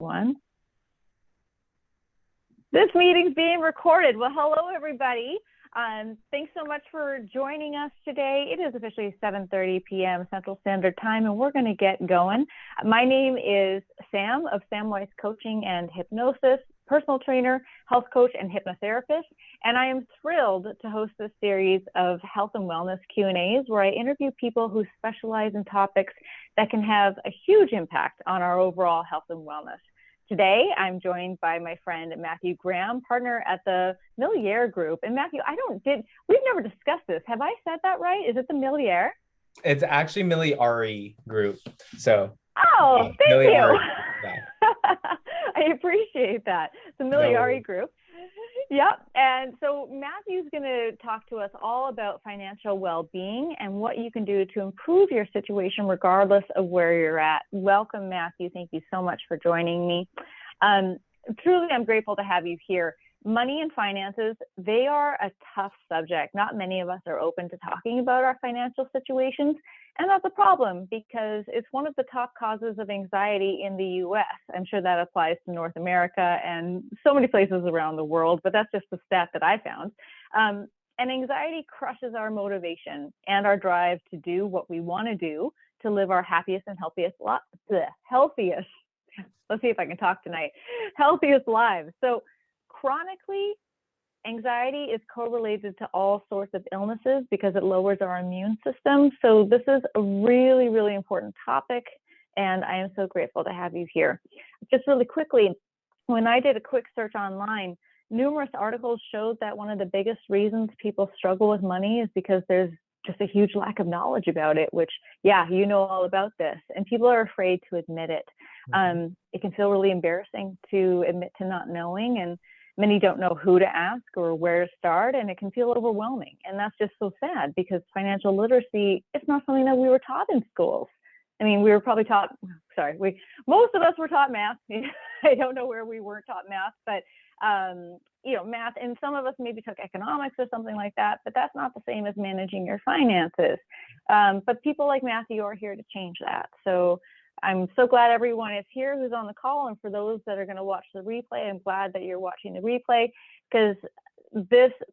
One. This meeting's being recorded. Well, hello, everybody. Thanks so much for joining us today. It is officially 7:30 p.m. Central Standard Time, and we're going to get going. My name is Sam of Samwise Coaching and Hypnosis, personal trainer, health coach, and hypnotherapist. And I am thrilled to host this series of health and wellness Q&As where I interview people who specialize in topics that can have a huge impact on our overall health and wellness. Today, I'm joined by my friend Matthew Graham, partner at the Miliare Group. And Matthew, we've never discussed this. Have I said that right? Is it the Miliare? It's actually Miliare Group. So. Oh, thank Miliare. you. Yeah. I appreciate that. The Miliare Group. Yep. And so Matthew's going to talk to us all about financial well-being and what you can do to improve your situation regardless of where you're at. Welcome, Matthew. Thank you so much for joining me. Truly, I'm grateful to have you here. Money and finances, they are a tough subject. Not many of us are open to talking about our financial situations. And that's a problem because it's one of the top causes of anxiety in the US. I'm sure that applies to North America and so many places around the world, but that's just the stat that I found. And anxiety crushes our motivation and our drive to do what we want to do to live our happiest and healthiest, let's see if I can talk tonight, healthiest lives. So chronically, anxiety is correlated to all sorts of illnesses because it lowers our immune system. So this is a really, really important topic, and I am so grateful to have you here. Just really quickly, when I did a quick search online, numerous articles showed that one of the biggest reasons people struggle with money is because there's just a huge lack of knowledge about it, which, yeah, you know all about this, and people are afraid to admit it. It can feel really embarrassing to admit to not knowing, and many don't know who to ask or where to start, and it can feel overwhelming. And that's just so sad because financial literacy is not something that we were taught in schools. I mean, we were probably taught, most of us were taught math. I don't know where we weren't taught math, but, math, and some of us maybe took economics or something like that, but that's not the same as managing your finances. But people like Matthew are here to change that. So I'm so glad everyone is here who's on the call. And for those that are going to watch the replay, I'm glad that you're watching the replay because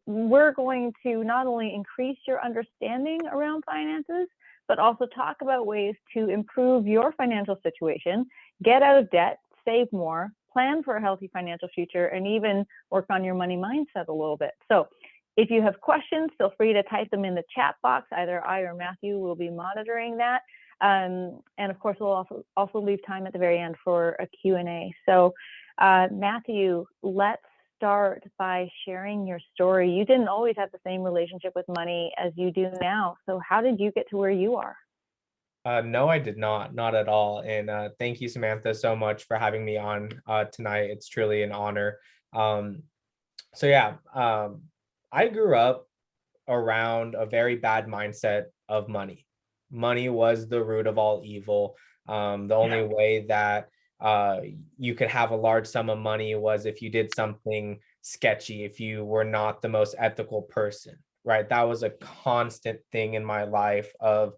we're going to not only increase your understanding around finances, but also talk about ways to improve your financial situation, get out of debt, save more, plan for a healthy financial future, and even work on your money mindset a little bit. So if you have questions, feel free to type them in the chat box. Either I or Matthew will be monitoring that. And of course, we'll also leave time at the very end for a Q&A. So Matthew, let's start by sharing your story. You didn't always have the same relationship with money as you do now. So how did you get to where you are? No, I did not at all. And thank you, Samantha, so much for having me on tonight. It's truly an honor. I grew up around a very bad mindset of money. Money was the root of all evil. The only way that you could have a large sum of money was if you did something sketchy, if you were not the most ethical person, right? That was a constant thing in my life of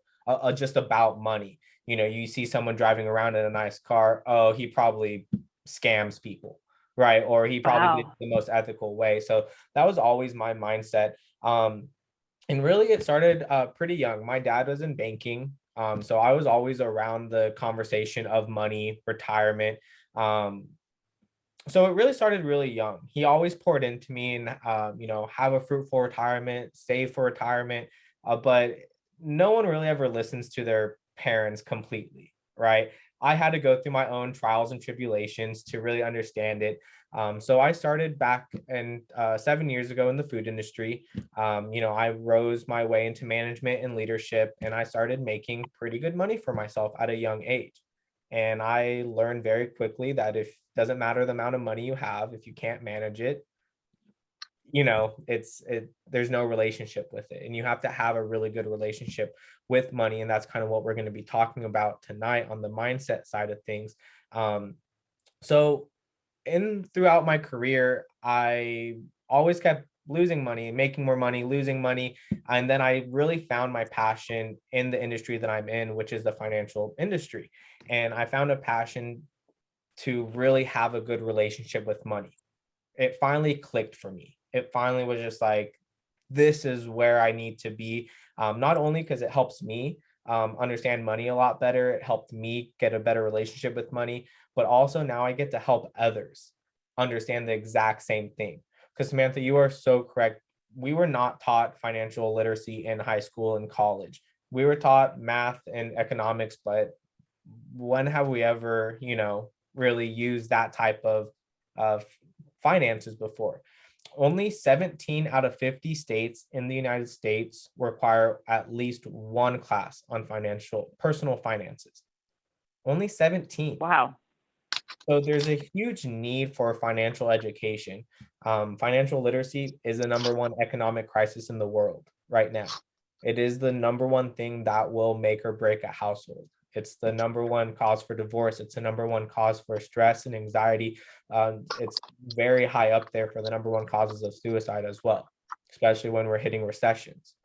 just about money. You know, you see someone driving around in a nice car, oh, he probably scams people, right? Or he probably did it the most ethical way. So that was always my mindset. And really, it started pretty young. My dad was in banking. So I was always around the conversation of money, retirement. So it really started really young. He always poured into me and, have a fruitful retirement, save for retirement. But no one really ever listens to their parents completely, right? I had to go through my own trials and tribulations to really understand it. So I started back 7 years ago in the food industry. I rose my way into management and leadership, and I started making pretty good money for myself at a young age. And I learned very quickly that if doesn't matter the amount of money you have, if you can't manage it, there's no relationship with it, and you have to have a really good relationship with money. And that's kind of what we're going to be talking about tonight on the mindset side of things. So throughout my career, I always kept losing money, making more money, losing money. And then I really found my passion in the industry that I'm in, which is the financial industry. And I found a passion to really have a good relationship with money. It finally clicked for me. It finally was just like, this is where I need to be. Not only because it helps me understand money a lot better, it helped me get a better relationship with money, but also now I get to help others understand the exact same thing. Because Samantha, you are so correct. We were not taught financial literacy in high school and college. We were taught math and economics, but when have we ever, really used that type of finances before? Only 17 out of 50 states in the United States require at least one class on personal finances. Only 17. Wow. So there's a huge need for financial education. Financial literacy is the number one economic crisis in the world right now. It is the number one thing that will make or break a household. It's the number one cause for divorce. It's the number one cause for stress and anxiety. It's very high up there for the number one causes of suicide as well, especially when we're hitting recessions.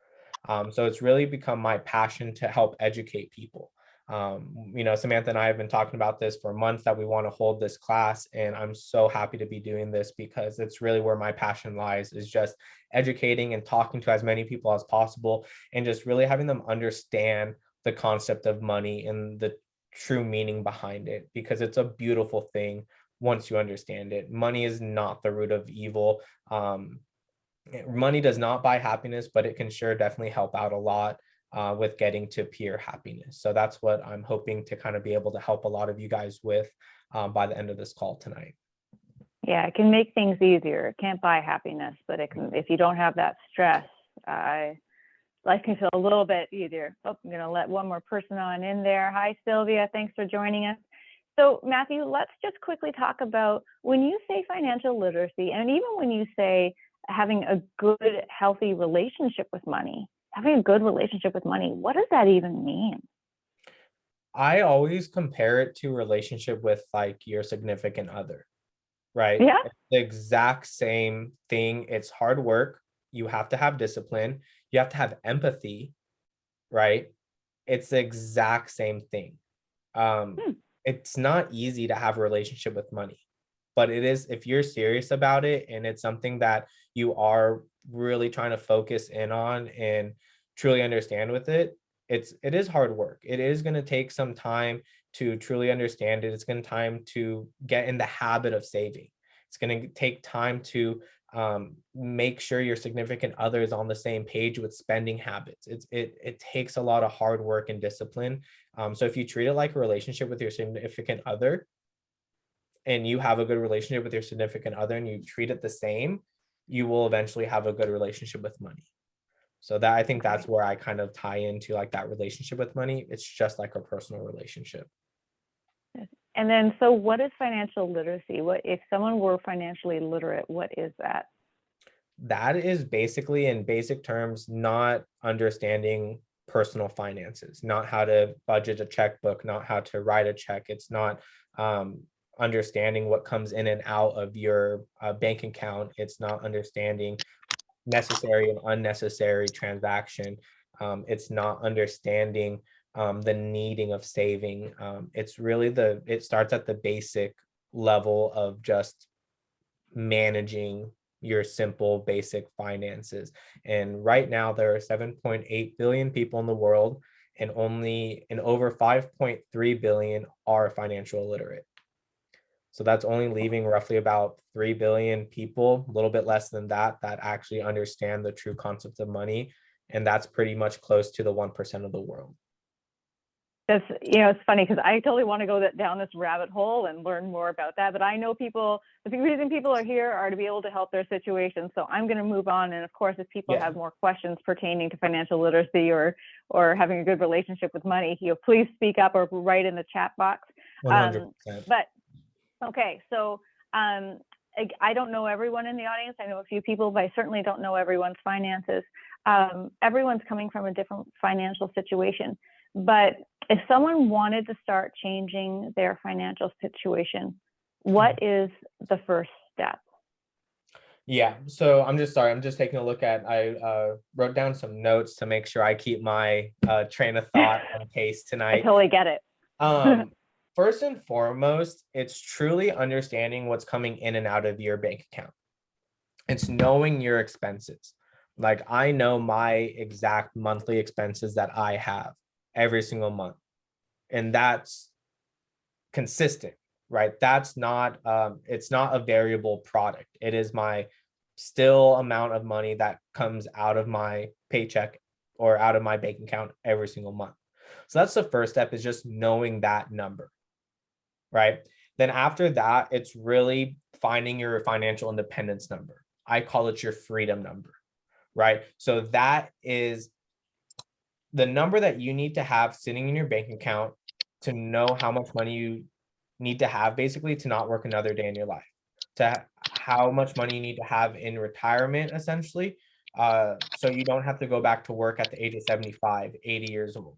So it's really become my passion to help educate people. Samantha and I have been talking about this for months that we want to hold this class, and I'm so happy to be doing this because it's really where my passion lies, is just educating and talking to as many people as possible and just really having them understand the concept of money and the true meaning behind it, because it's a beautiful thing once you understand it. Money is not the root of evil. Money does not buy happiness, but it can sure definitely help out a lot with getting to pure happiness. So that's what I'm hoping to kind of be able to help a lot of you guys with by the end of this call tonight. Yeah, it can make things easier. It can't buy happiness, but it can, if you don't have that stress, life can feel a little bit easier. Oh, I'm going to let one more person on in there. Hi, Sylvia. Thanks for joining us. So Matthew, let's just quickly talk about when you say financial literacy, and even when you say having a good, healthy relationship with money, having a good relationship with money, what does that even mean? I always compare it to relationship with like your significant other, right? Yeah. It's the exact same thing. It's hard work. You have to have discipline. You have to have empathy, right? It's the exact same thing. It's not easy to have a relationship with money, but it is, if you're serious about it and it's something that you are really trying to focus in on and truly understand with it, it is hard work. It is going to take some time to truly understand it. It's going to time to get in the habit of saving. It's going to take time to make sure your significant other is on the same page with spending habits. It takes a lot of hard work and discipline. So if you treat it like a relationship with your significant other, and you have a good relationship with your significant other and you treat it the same, you will eventually have a good relationship with money. So that, I think that's where I kind of tie into like that relationship with money. It's just like a personal relationship. And then, so what is financial literacy? What if someone were financially literate, what is that? That is basically, in basic terms, not understanding personal finances, not how to budget a checkbook, not how to write a check. It's not understanding what comes in and out of your bank account. It's not understanding necessary and unnecessary transaction. It's not understanding the needing of saving. It's really it starts at the basic level of just managing your simple basic finances. And right now there are 7.8 billion people in the world, and over 5.3 billion are financial illiterate. So that's only leaving roughly about 3 billion people, a little bit less than that actually understand the true concept of money. And that's pretty much close to the 1% of the world. That's, it's funny because I totally want to go down this rabbit hole and learn more about that. But I know the reason people are here are to be able to help their situation. So I'm going to move on. And of course, if people have more questions pertaining to financial literacy or having a good relationship with money, please speak up or write in the chat box. 100%. But okay, so I don't know everyone in the audience. I know a few people, but I certainly don't know everyone's finances. Everyone's coming from a different financial situation. But if someone wanted to start changing their financial situation, what is the first step? Yeah, so I'm just taking a look at, I wrote down some notes to make sure I keep my train of thought on pace tonight. I totally get it. First and foremost, it's truly understanding what's coming in and out of your bank account. It's knowing your expenses. Like I know my exact monthly expenses that I have every single month, and that's consistent, right? That's not it's not a variable product. It is my still amount of money that comes out of my paycheck or out of my bank account every single month. So that's the first step, is just knowing that number, right? Then after that, it's really finding your financial independence number. I call it your freedom number, right? So that is the number that you need to have sitting in your bank account to know how much money you need to have, basically, to not work another day in your life, to how much money you need to have in retirement, essentially, so you don't have to go back to work at the age of 75, 80 years old.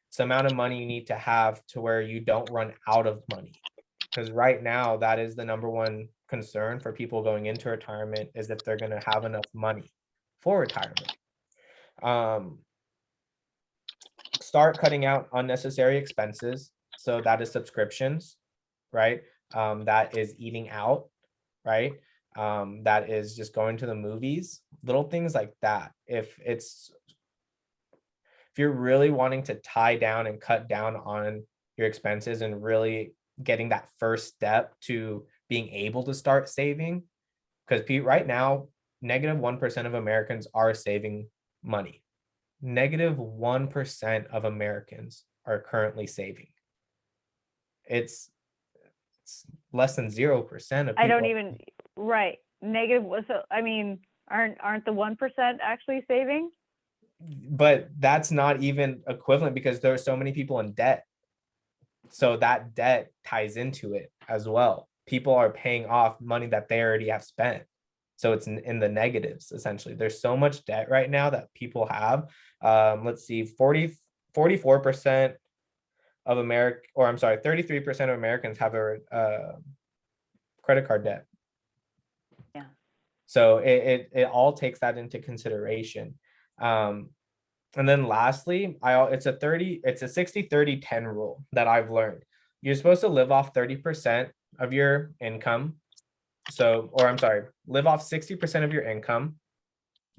It's the amount of money you need to have to where you don't run out of money. Because right now, that is the number one concern for people going into retirement, is if they're going to have enough money for retirement. Start cutting out unnecessary expenses. So that is subscriptions, right? That is eating out, right? That is just going to the movies, little things like that. If you're really wanting to tie down and cut down on your expenses and really getting that first step to being able to start saving, because right now, -1% of Americans are saving money. -1% of Americans are currently saving. It's less than 0% of I don't people. even, right. Negative. So, I mean, aren't the 1% actually saving? But that's not even equivalent, because there are so many people in debt. So that debt ties into it as well. People are paying off money that they already have spent. So it's in the negatives, essentially. There's so much debt right now that people have. Let's see, 44% of America, or I'm sorry, 33% of Americans have a credit card debt. Yeah. So it all takes that into consideration. And then lastly, it's a 60-30-10 rule that I've learned. You're supposed to live off 30% of your income. So, or I'm sorry, live off 60% of your income.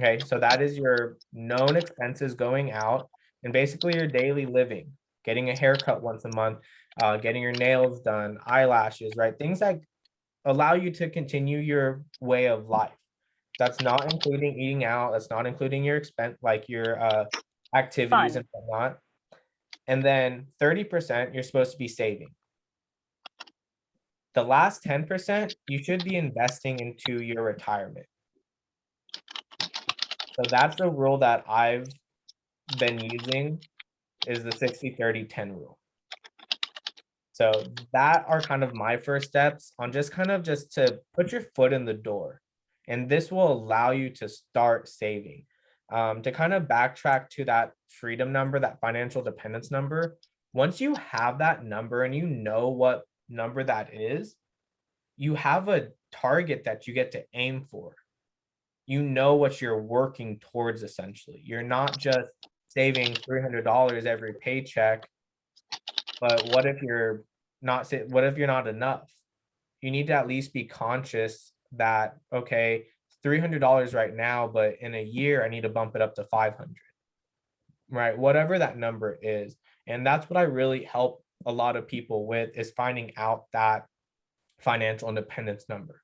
Okay, so that is your known expenses going out, and basically your daily living, getting a haircut once a month, getting your nails done, eyelashes, right? Things that allow you to continue your way of life. That's not including eating out. That's not including your expense, like your activities Fun. and whatnot. And then 30% you're supposed to be saving. The last 10% you should be investing into your retirement. So that's the rule that I've been using, is the 60-30-10 rule. So that are kind of my first steps on just to put your foot in the door. And this will allow you to start saving. To kind of backtrack to that freedom number, that financial dependence number, once you have that number and you know what number that is, you have a target that you get to aim for. You know what you're working towards, essentially. You're not just saving $300 every paycheck, but what if you're not enough? You need to at least be conscious that, okay, $300 right now, but in a year I need to bump it up to 500, right? Whatever that number is. And that's what I really help a lot of people with, is finding out that financial independence number.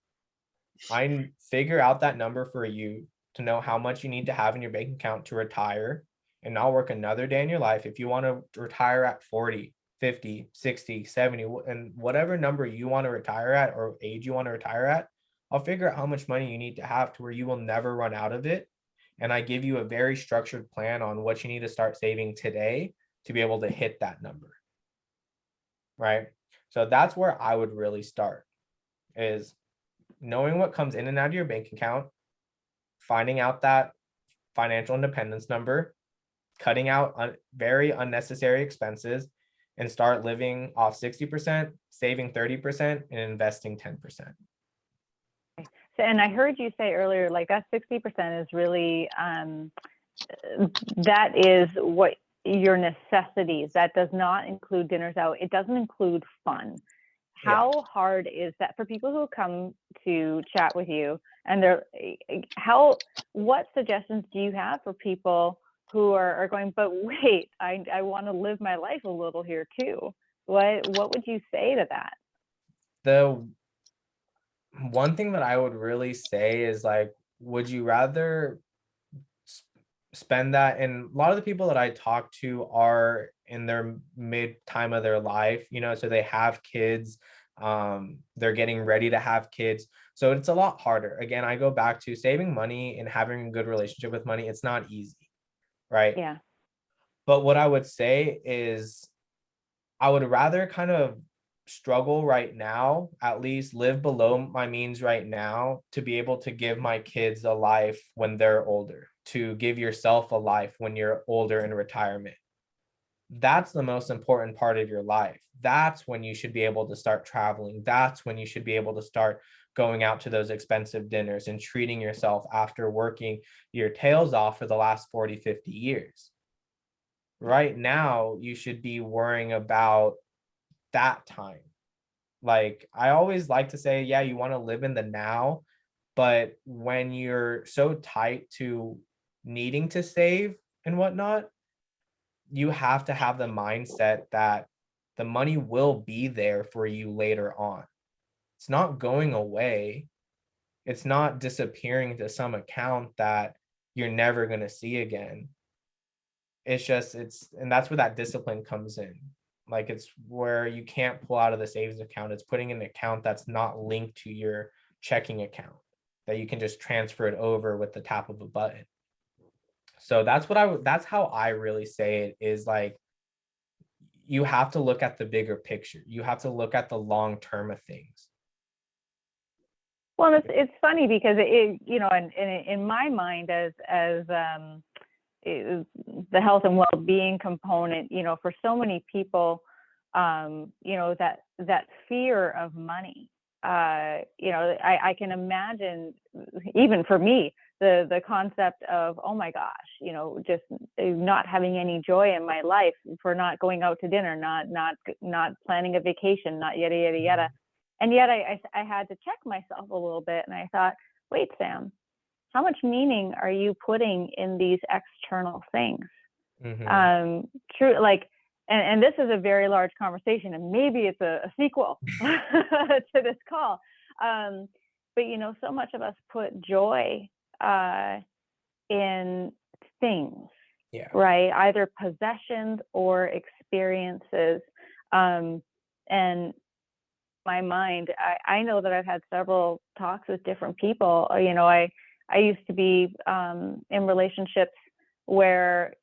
I figure out that number for you to know how much you need to have in your bank account to retire and not work another day in your life. If you want to retire at 40, 50, 60, 70, and whatever number you want to retire at or age you want to retire at, I'll figure out how much money you need to have to where you will never run out of it. And I give you a very structured plan on what you need to start saving today to be able to hit that number. Right? So that's where I would really start, is knowing what comes in and out of your bank account, finding out that financial independence number, cutting out very unnecessary expenses, and start living off 60%, saving 30%, and investing 10%. So, and I heard you say earlier, like that 60% is really, that is what your necessities. That does not include dinners out. It doesn't include fun. Yeah. How hard is that for people who come to chat with you, and what suggestions do you have for people who are going, but wait, I want to live my life a little here too? What would you say to that? The one thing that I would really say is like, would you rather spend that? And a lot of the people that I talk to are in their mid time of their life, so they have kids, they're getting ready to have kids, so it's a lot harder. Again, I go back to saving money and having a good relationship with money. It's not easy, right? Yeah. But what I would say is I would rather kind of struggle right now, at least live below my means right now, to be able to give my kids a life when they're older, to give yourself a life when you're older in retirement. That's the most important part of your life. That's when you should be able to start traveling. That's when you should be able to start going out to those expensive dinners and treating yourself after working your tails off for the last 40, 50 years. Right now, you should be worrying about that time. Like, I always like to say, yeah, you want to live in the now, but when you're so tight to needing to save and whatnot, you have to have the mindset that the money will be there for you later on. It's not going away. It's not disappearing to some account that you're never going to see again. It's just, and that's where that discipline comes in. Like, it's where you can't pull out of the savings account. It's putting in an account that's not linked to your checking account, that you can just transfer it over with the tap of a button. So that's how I really say it, is like, you have to look at the bigger picture. You have to look at the long term of things. Well, it's funny because in my mind, as the health and well-being component, for so many people, that fear of money, I can imagine, even for me, the concept of, oh my gosh, just not having any joy in my life for not going out to dinner, not planning a vacation, not yada yada yada. And yet I had to check myself a little bit, and I thought, wait, Sam, how much meaning are you putting in these external things? True, like, and this is a very large conversation, and maybe it's a sequel to this call. But so much of us put joy in things, Yeah. right? Either possessions or experiences. And my mind, I know that I've had several talks with different people. I used to be in relationships where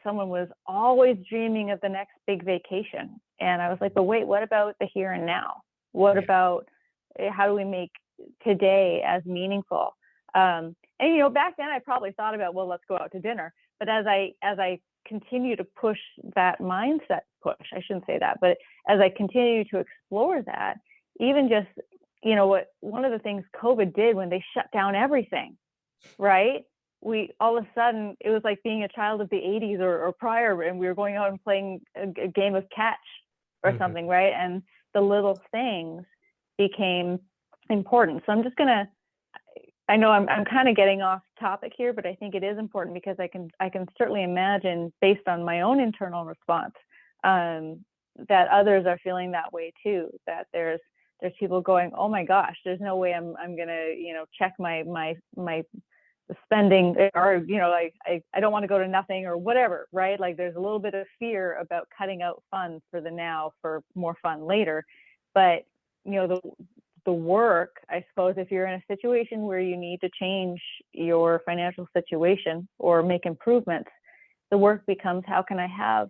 someone was always dreaming of the next big vacation, and I was like, but wait, what about the here and now? What about how do we make today as meaningful? And back then I probably thought about, well, let's go out to dinner. But as I continue to push that mindset, I shouldn't say that, but as I continue to explore that, even just what one of the things COVID did when they shut down everything, right? We all of a sudden, it was like being a child of the 80s or prior, and we were going out and playing a game of catch or something, right? And the little things became important. So I know I'm kind of getting off topic here, but I think it is important because I can certainly imagine, based on my own internal response, that others are feeling that way too. That there's people going, oh my gosh, there's no way I'm gonna check my spending, or I don't want to go to nothing or whatever, right? Like, there's a little bit of fear about cutting out fun for the now for more fun later. But the work, I suppose, if you're in a situation where you need to change your financial situation or make improvements, the work becomes, how can I have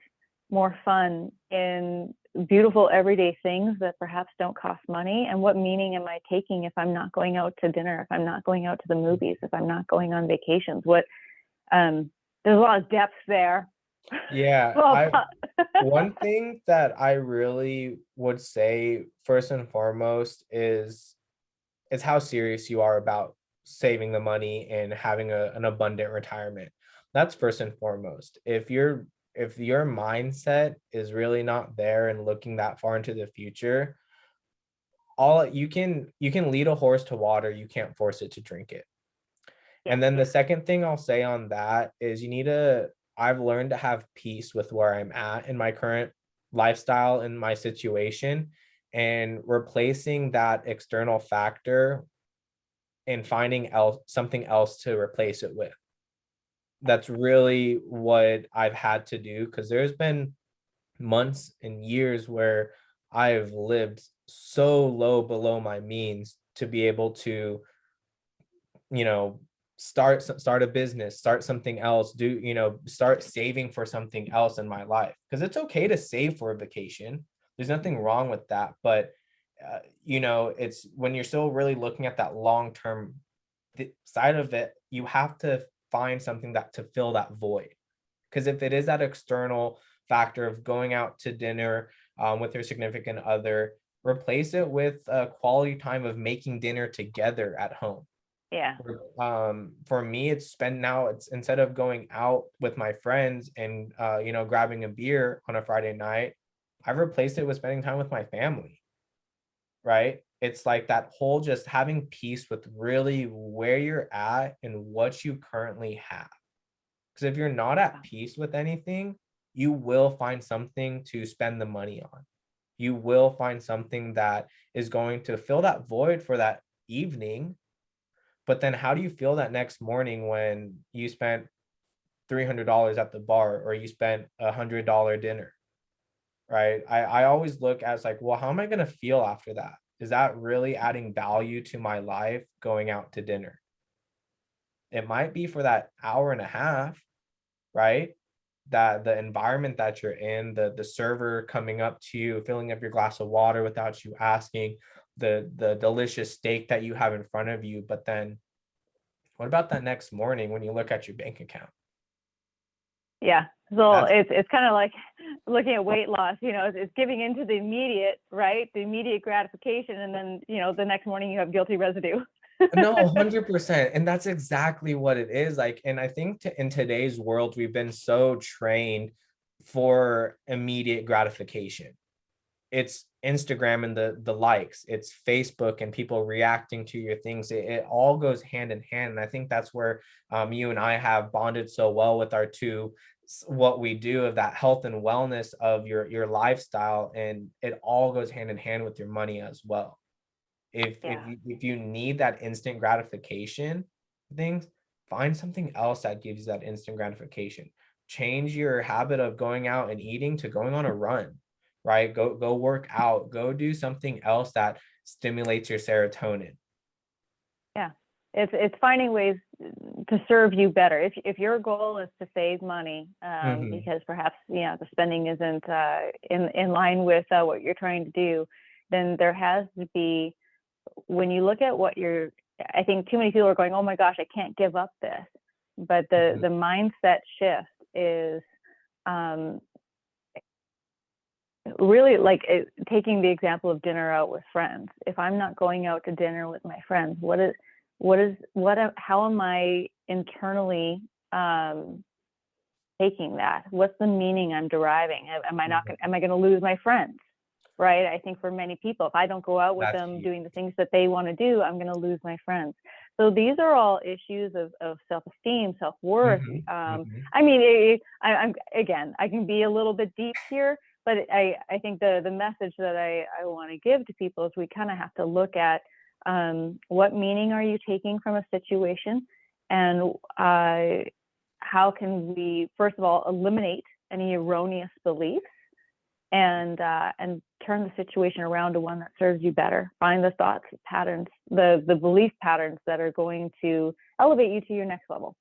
more fun in beautiful everyday things that perhaps don't cost money? And what meaning am I taking if I'm not going out to dinner, if I'm not going out to the movies, if I'm not going on vacations? There's a lot of depth there. Yeah. One thing that I really would say first and foremost is how serious you are about saving the money and having an abundant retirement. That's first and foremost. If you're if your mindset is really not there and looking that far into the future, all you can lead a horse to water, you can't force it to drink it. Yeah. And then the second thing I'll say on that is I've learned to have peace with where I'm at in my current lifestyle and my situation, and replacing that external factor and finding else something else to replace it with. That's really what I've had to do, because there's been months and years where I've lived so low below my means to be able to, you know, start a business, start something else, start saving for something else in my life. Because it's okay to save for a vacation. There's nothing wrong with that. But it's when you're still really looking at that long term side of it, you have to find something that to fill that void. Because if it is that external factor of going out to dinner with your significant other, replace it with a quality time of making dinner together at home. Yeah. For me, it's instead of going out with my friends and grabbing a beer on a Friday night, I've replaced it with spending time with my family. Right? It's like that whole just having peace with really where you're at and what you currently have. Because if you're not at peace with anything, you will find something to spend the money on. You will find something that is going to fill that void for that evening. But then how do you feel that next morning when you spent $300 at the bar, or you spent $100 dinner, right? I always look at it's like, well, how am I going to feel after that? Is that really adding value to my life going out to dinner? It might be for that hour and a half, right? That the environment that you're in, the server coming up to you, filling up your glass of water without you asking, the delicious steak that you have in front of you. But then what about that next morning when you look at your bank account? Yeah. So That's it's kind of like looking at weight loss, it's giving into the immediate, right? The immediate gratification. And then, the next morning you have guilty residue. No, 100%. And that's exactly what it is. Like, and I think in today's world, we've been so trained for immediate gratification. It's Instagram and the likes, it's Facebook and people reacting to your things. It all goes hand in hand. And I think that's where you and I have bonded so well with our two, what we do of that health and wellness of your lifestyle. And it all goes hand in hand with your money as well. Yeah. If you need that instant gratification things, find something else that gives you that instant gratification. Change your habit of going out and eating to going on a run, right? Go work out, go do something else that stimulates your serotonin. Yeah. It's finding ways to serve you better. If your goal is to save money, Mhm. because perhaps, the spending isn't in line with what you're trying to do, then there has to be, when you look at I think too many people are going, oh my gosh, I can't give up this. But the Mhm. mindset shift is really like taking the example of dinner out with friends. If I'm not going out to dinner with my friends, how am I internally taking that? What's the meaning I'm deriving? Am I going to lose my friends? Right? I think for many people, if I don't go out with That's them huge. doing the things that they want to do, I'm going to lose my friends. So these are all issues of self-esteem, self-worth. Mhm. Mhm. I mean, I can be a little bit deep here, but I think the message that I want to give to people is we kind of have to look at what meaning are you taking from a situation, and how can we, first of all, eliminate any erroneous beliefs, and turn the situation around to one that serves you better. Find the thoughts patterns, the belief patterns that are going to elevate you to your next level,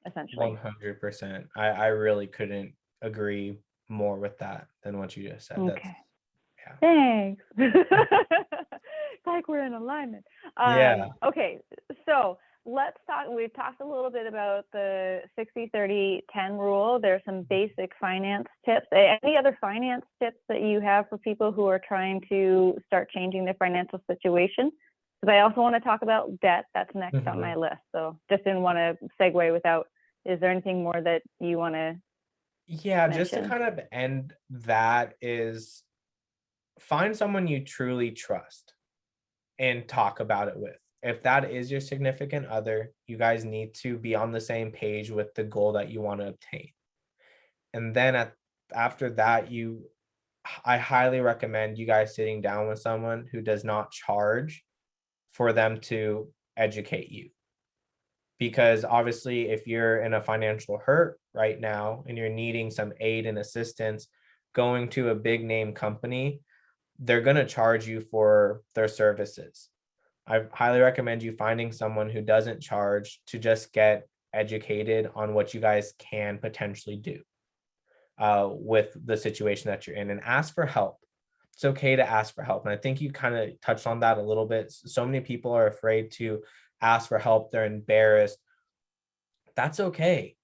essentially. 100%. I really couldn't agree more with that than what you just said. That's Okay. yeah. Thanks. Like we're in alignment. Yeah. Okay, so let's talk. We've talked a little bit about the 60-30-10 rule. There's some basic finance tips. Any other finance tips that you have for people who are trying to start changing their financial situation? Because I also want to talk about debt. That's next on my Mhm. list. So just didn't want to segue without, is there anything more that you want to Yeah, just to mention. kind of end that is find someone you truly trust and talk about it with. If that is your significant other, you guys need to be on the same page with the goal that you want to obtain. And then after that, I highly recommend you guys sitting down with someone who does not charge for them to educate you. Because obviously, if you're in a financial hurt right now and you're needing some aid and assistance, going to a big name company, they're going to charge you for their services. I highly recommend you finding someone who doesn't charge to just get educated on what you guys can potentially do with the situation that you're in, and ask for help. It's okay to ask for help. And I think you kind of touched on that a little bit. So many people are afraid to ask for help, they're embarrassed. That's okay.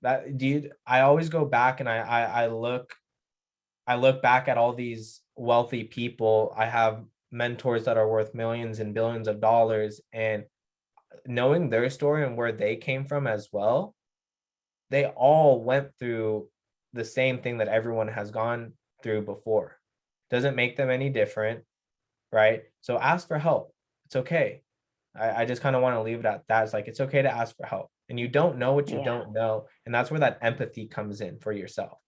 That dude, I always go back and I look back at all these wealthy people. I have mentors that are worth millions and billions of dollars, and knowing their story and where they came from as well, they all went through the same thing that everyone has gone through before. Doesn't make them any different, right? So ask for help. It's okay. I just kind of want to leave it at that. It's like it's okay to ask for help. And you don't know what you Yeah, don't know. And that's where that empathy comes in for yourself.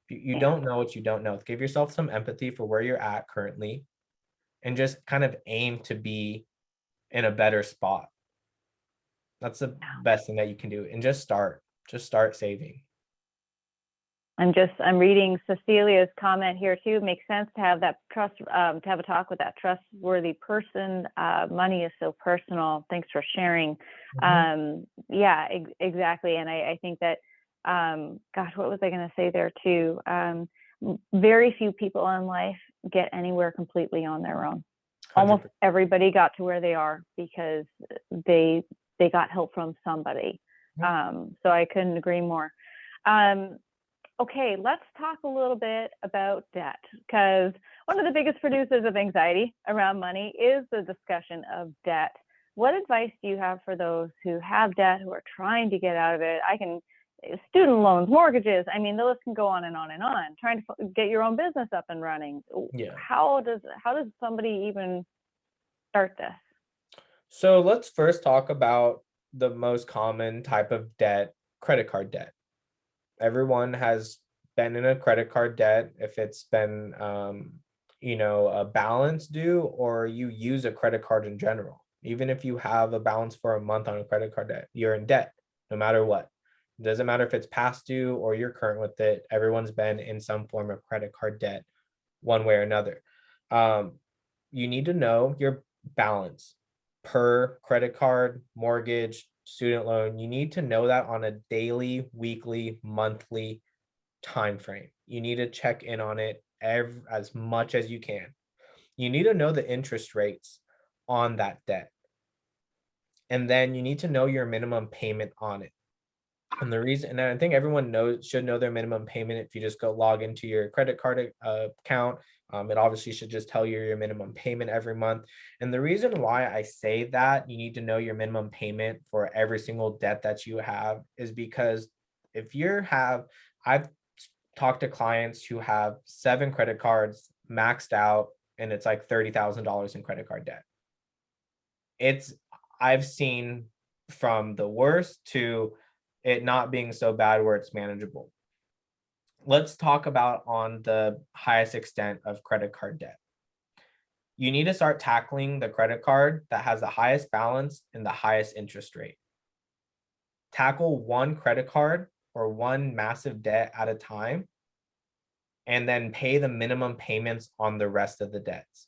You yeah. don't know what you don't know. Give yourself some empathy for where you're at currently and just kind of aim to be in a better spot. That's the best thing that you can do. And just start. Just start saving. I'm reading Cecilia's comment here too. Makes sense to have that trust, to have a talk with that trustworthy person. Money is so personal. Thanks for sharing. Yeah, exactly. And I think that, gosh, what was I going to say there too? Very few people in life get anywhere completely on their own. Almost 100%. everybody got to where they are because they got help from somebody. So I couldn't agree more. Okay, let's talk a little bit about debt, because one of the biggest producers of anxiety around money is the discussion of debt. What advice do you have for those who have debt, who are trying to get out of it? Student loans, mortgages, I mean, the list can go on and on and on, trying to get your own business up and running. Yeah. How does somebody even start this? So let's first talk about the most common type of debt, credit card debt. Everyone has been in a credit card debt if it's been a balance due, or you use a credit card in general. Even if you have a balance for a month on a credit card debt, you're in debt no matter what. It doesn't matter if it's past due or you're current with it. Everyone's been in some form of credit card debt one way or another. You need to know your balance per credit card, mortgage, student loan. You need to know that on a daily, weekly, monthly time frame. You need to check in on it as much as you can. You need to know the interest rates on that debt. And then you need to know your minimum payment on it. And the reason, and I think everyone should know their minimum payment. If you just go log into your credit card account, it obviously should just tell you your minimum payment every month. And the reason why I say that you need to know your minimum payment for every single debt that you have is because if I've talked to clients who have 7 credit cards maxed out, and it's like $30,000 in credit card debt. I've seen from the worst to it not being so bad where it's manageable. Let's talk about on the highest extent of credit card debt. You need to start tackling the credit card that has the highest balance and the highest interest rate. Tackle one credit card or one massive debt at a time, and then pay the minimum payments on the rest of the debts.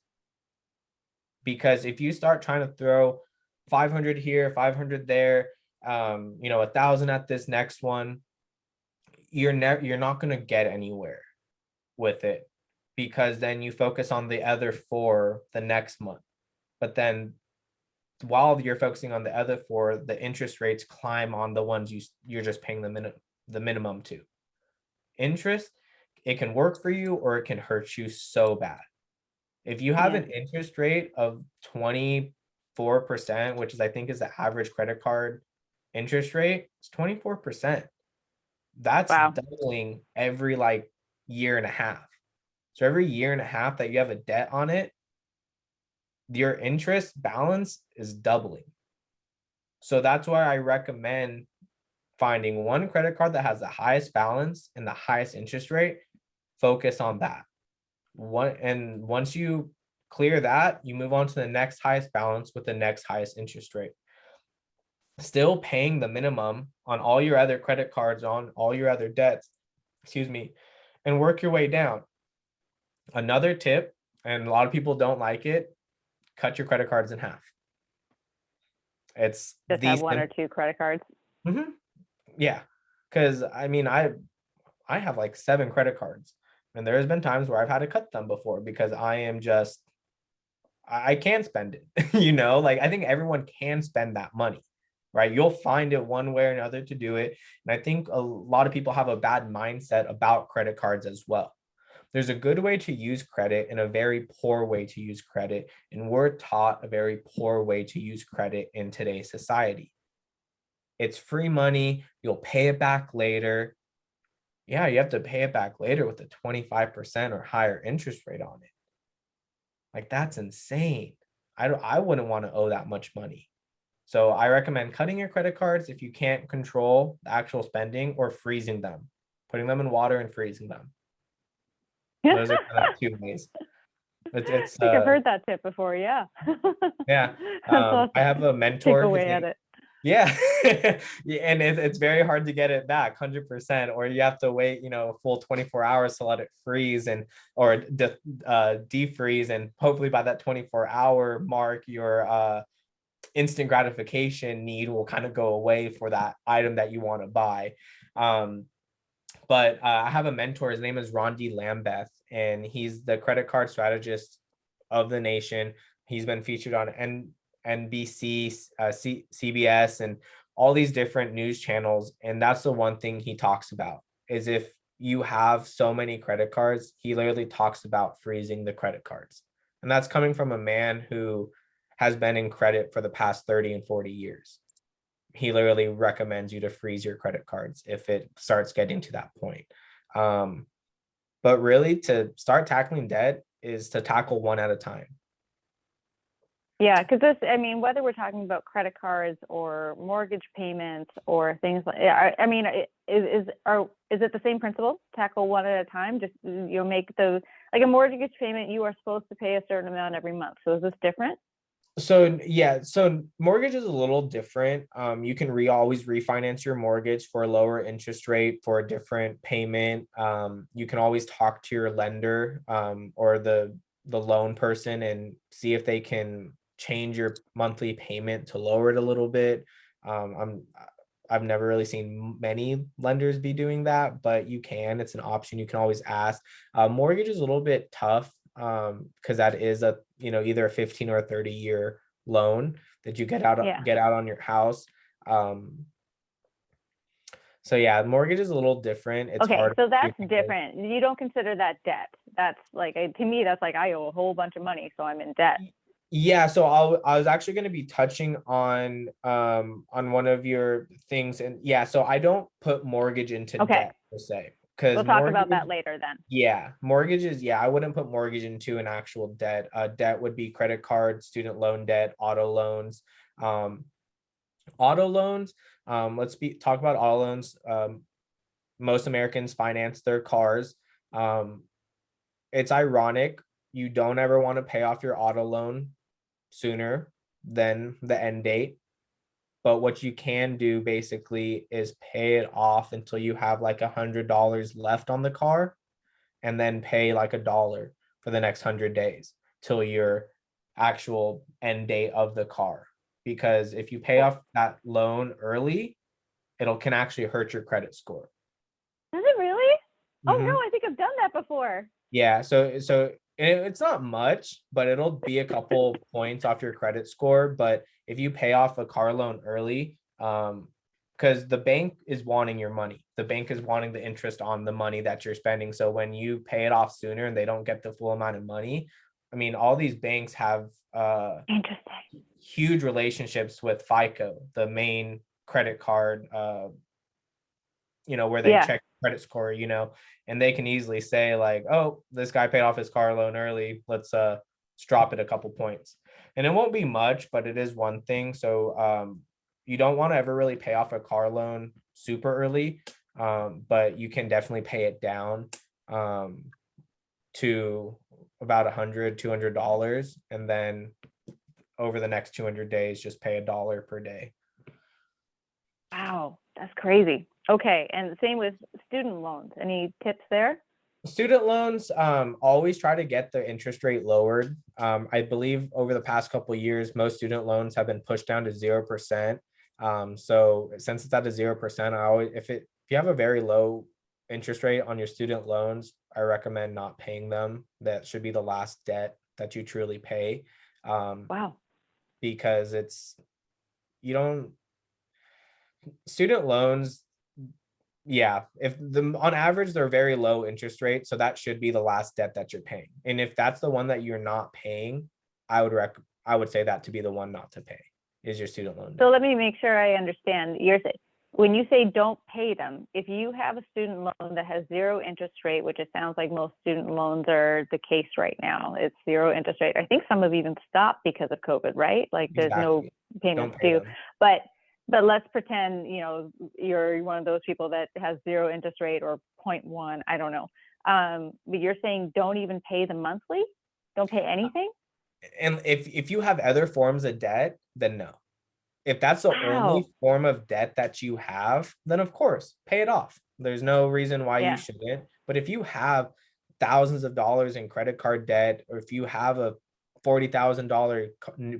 Because if you start trying to throw 500 here, 500 there, 1,000 at this next one, you're not going to get anywhere with it, because then you focus on the other 4 the next month. But then while you're focusing on the other 4, the interest rates climb on the ones you're just paying the minimum to. Interest, it can work for you or it can hurt you so bad. If you have an interest rate of 24%, which is I think is the average credit card interest rate, it's 24%. That's Wow. doubling every like year and a half. So every year and a half that you have a debt on it, your interest balance is doubling. So that's why I recommend finding one credit card that has the highest balance and the highest interest rate. Focus on that. And once you clear that, you move on to the next highest balance with the next highest interest rate. Still paying the minimum on all your other credit cards, on all your other debts, excuse me, and work your way down. Another tip, and a lot of people don't like it, cut your credit cards in half. It's Just have one decent. or two credit cards. Mm-hmm. Yeah, because I mean, I have like 7 credit cards, and there has been times where I've had to cut them before because I am just I can't spend it. Like I think everyone can spend that money, right? You'll find it one way or another to do it, and I think a lot of people have a bad mindset about credit cards as well. There's a good way to use credit and a very poor way to use credit, and we're taught a very poor way to use credit in today's society. It's free money. You'll pay it back later. Yeah, you have to pay it back later with a 25% or higher interest rate on it. Like that's insane. I wouldn't want to owe that much money. So I recommend cutting your credit cards if you can't control the actual spending, or freezing them, putting them in water and freezing them. Those are kind of 2 ways. I think I've heard that tip before. Yeah. Yeah. That's awesome. I have a Take mentor. away at it. Yeah. Yeah, and it's very hard to get it back 100%, or you have to wait, a full 24 hours to let it freeze or defreeze. And hopefully by that 24-hour mark, your instant gratification need will kind of go away for that item that you want to buy. But I have a mentor. His name is Rondi Lambeth, and he's the credit card strategist of the nation. He's been featured on NBC, CBS, and all these different news channels. And that's the one thing he talks about is if you have so many credit cards, he literally talks about freezing the credit cards. And that's coming from a man who has been in credit for the past 30 and 40 years. He literally recommends you to freeze your credit cards if it starts getting to that point. But really, to start tackling debt is to tackle one at a time. Yeah, because whether we're talking about credit cards or mortgage payments or things like, is it the same principle? Tackle one at a time. Just make like a mortgage payment. You are supposed to pay a certain amount every month. So is this different? So yeah, so mortgage is a little different. You can always refinance your mortgage for a lower interest rate for a different payment. You can always talk to your lender or the loan person and see if they can change your monthly payment to lower it a little bit. I've never really seen many lenders be doing that, but you can. It's an option. You can always ask. Mortgage is a little bit tough because that is either a 15 or a 30-year loan that you get out on your house. So yeah, mortgage is a little different. It's hard. So that's different. You don't consider that debt. That's like, to me, that's like I owe a whole bunch of money, so I'm in debt. Yeah, so I was actually going to be touching on one of your things, and yeah, so I don't put mortgage into debt per se, because we'll talk about that later then. Yeah, mortgages. Yeah, I wouldn't put mortgage into an actual debt. Debt would be credit card, student loan debt, auto loans. Auto loans. Let's talk about auto loans. Most Americans finance their cars. It's ironic. You don't ever want to pay off your auto loan sooner than the end date. But what you can do basically is pay it off until you have like $100 left on the car, and then pay like $1 for the next 100 days till your actual end date of the car. Because if you pay off that loan early, can actually hurt your credit score. Does it really? Mm-hmm. Oh no, I think I've done that before. Yeah, so it's not much, but it'll be a couple points off your credit score. But if you pay off a car loan early, because the bank is wanting your money, the bank is wanting the interest on the money that you're spending. So when you pay it off sooner and they don't get the full amount of money, all these banks have huge relationships with FICO, the main credit card where they Yeah. check credit score, and they can easily say like, oh, this guy paid off his car loan early. Let's drop it a couple points. And it won't be much, but it is one thing. So you don't want to ever really pay off a car loan super early. But you can definitely pay it down to about $100, $200, and then over the next 200 days, just pay $1 per day. Wow, that's crazy. Okay, and same with student loans. Any tips there? Student loans, always try to get the interest rate lowered. I believe over the past couple of years, most student loans have been pushed down to 0%. So since it's at a 0%, if you have a very low interest rate on your student loans, I recommend not paying them. That should be the last debt that you truly pay. Wow. Because student loans, yeah, if on average they're very low interest rate, so that should be the last debt that you're paying. And if that's the one that you're not paying, I would say that to be the one not to pay is your student loan debt. So let me make sure I understand. When you say don't pay them, if you have a student loan that has zero interest rate, which it sounds like most student loans are the case right now, it's zero interest rate. I think some have even stopped because of COVID, right? Like there's no payments due. But let's pretend, you're one of those people that has zero interest rate or 0.1, I don't know. But you're saying don't even pay the monthly? Don't pay anything? And if you have other forms of debt, then no. If that's the Wow. only form of debt that you have, then of course, pay it off. There's no reason why you shouldn't. But if you have thousands of dollars in credit card debt, or if you have a $40,000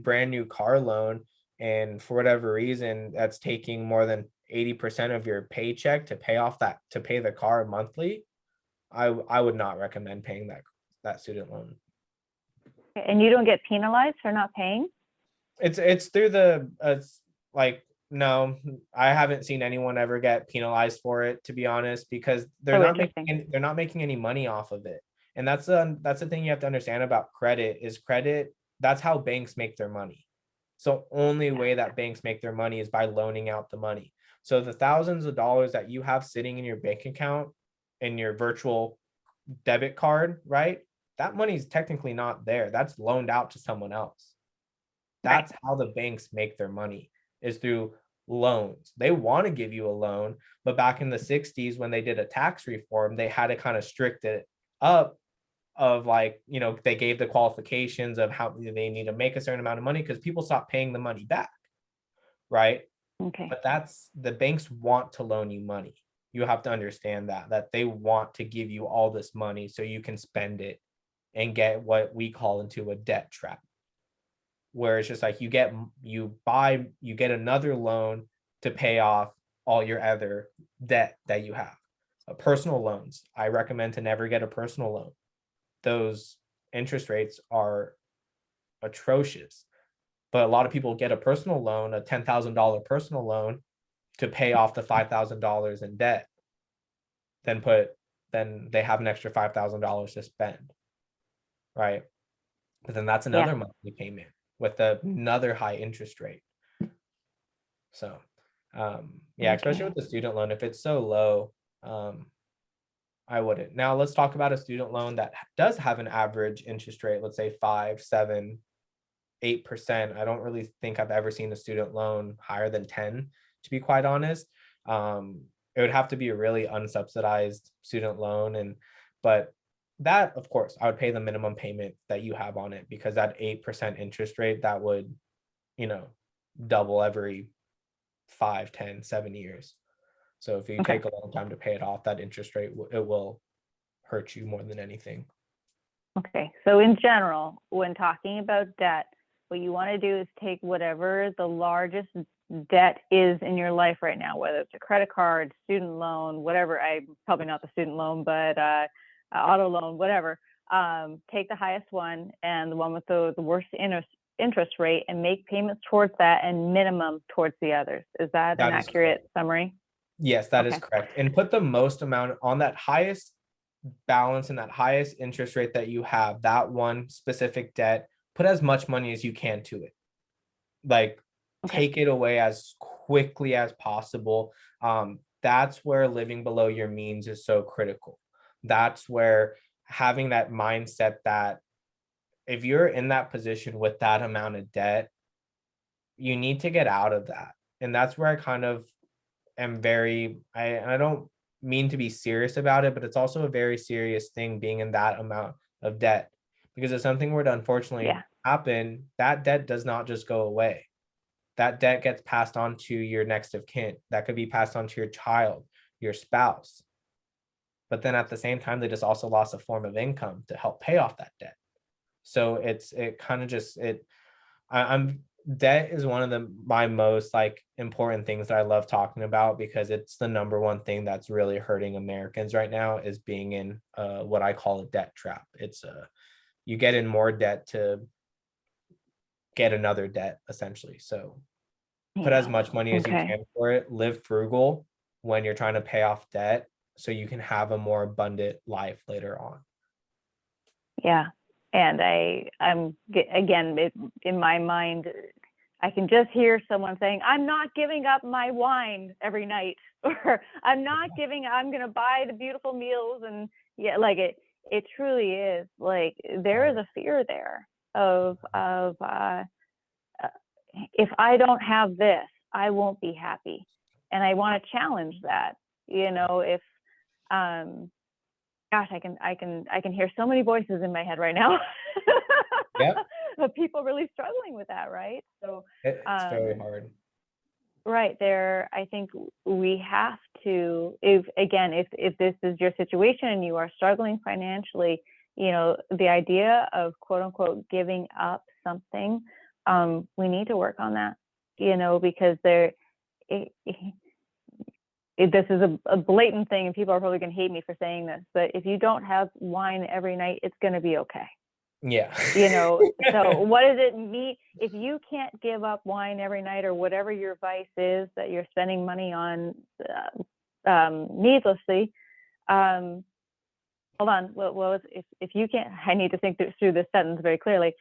brand new car loan, and for whatever reason that's taking more than 80% of your paycheck to pay the car monthly, I would not recommend paying that student loan. And you don't get penalized for not paying? It's through no, I haven't seen anyone ever get penalized for it, to be honest, because they're not making any money off of it. And that's the thing you have to understand about credit. That's how banks make their money. So only way that banks make their money is by loaning out the money. So the thousands of dollars that you have sitting in your bank account in your virtual debit card, right? That money is technically not there. That's loaned out to someone else. That's how the banks make their money, is through loans. They want to give you a loan, but back in the 60s when they did a tax reform, they had to kind of strict it up of they gave the qualifications of how they need to make a certain amount of money because people stopped paying the money back, right? Okay. But the banks want to loan you money. You have to understand that they want to give you all this money so you can spend it and get what we call into a debt trap, where it's just like you get another loan to pay off all your other debt that you have. Personal loans, I recommend to never get a personal loan. Those interest rates are atrocious, but a lot of people get a personal loan, a $10,000 personal loan, to pay off the $5,000 in debt. Then they have an extra $5,000 to spend, right? But then that's another monthly payment with another high interest rate. So, especially with the student loan, if it's so low, I wouldn't. Now let's talk about a student loan that does have an average interest rate, let's say 5, 7, 8%. I don't really think I've ever seen a student loan higher than 10, to be quite honest. It would have to be a really unsubsidized student loan. But that, of course, I would pay the minimum payment that you have on it, because that 8% interest rate, that would, double every 5, 10, 7 years. So if you take a long time to pay it off, that interest rate, it will hurt you more than anything. Okay. So in general, when talking about debt, what you want to do is take whatever the largest debt is in your life right now, whether it's a credit card, student loan, whatever. Probably not the student loan, but auto loan, whatever. Take the highest one and the one with the worst interest rate, and make payments towards that and minimum towards the others. Is that an accurate summary? Yes, that is correct. And put the most amount on that highest balance and that highest interest rate that you have, that one specific debt. Put as much money as you can to it. Take it away as quickly as possible. that's where living below your means is so critical. That's where having that mindset that if you're in that position with that amount of debt, you need to get out of that. And that's where I kind of am I don't mean to be serious about it, but it's also a very serious thing being in that amount of debt. Because if something were to unfortunately Yeah. happen, that debt does not just go away. That debt gets passed on to your next of kin. That could be passed on to your child, your spouse. But then at the same time, they just also lost a form of income to help pay off that debt. So it kind of just I'm debt is one of my most like important things that I love talking about, because it's the number one thing that's really hurting Americans right now, is being in what I call a debt trap. It's you get in more debt to get another debt, essentially. So put as Yeah. much money as you Okay. can for it. Live frugal when you're trying to pay off debt so you can have a more abundant life later on. Yeah. And I'm again, in my mind, I can just hear someone saying, I'm not giving up my wine every night, or I'm going to buy the beautiful meals. And yeah, like it truly is like, there is a fear there of, if I don't have this, I won't be happy. And I want to challenge that, if, gosh, I can hear so many voices in my head right now. Yep. Of people really struggling with that, right? So It's very hard. right there, I think we have to, if this is your situation and you are struggling financially, the idea of quote unquote giving up something, we need to work on that, because this is a blatant thing, and people are probably going to hate me for saying this, but if you don't have wine every night, it's going to be okay. Yeah. So what does it mean if you can't give up wine every night, or whatever your vice is that you're spending money on needlessly? Hold on. Well, if you can't, I need to think through this sentence very clearly.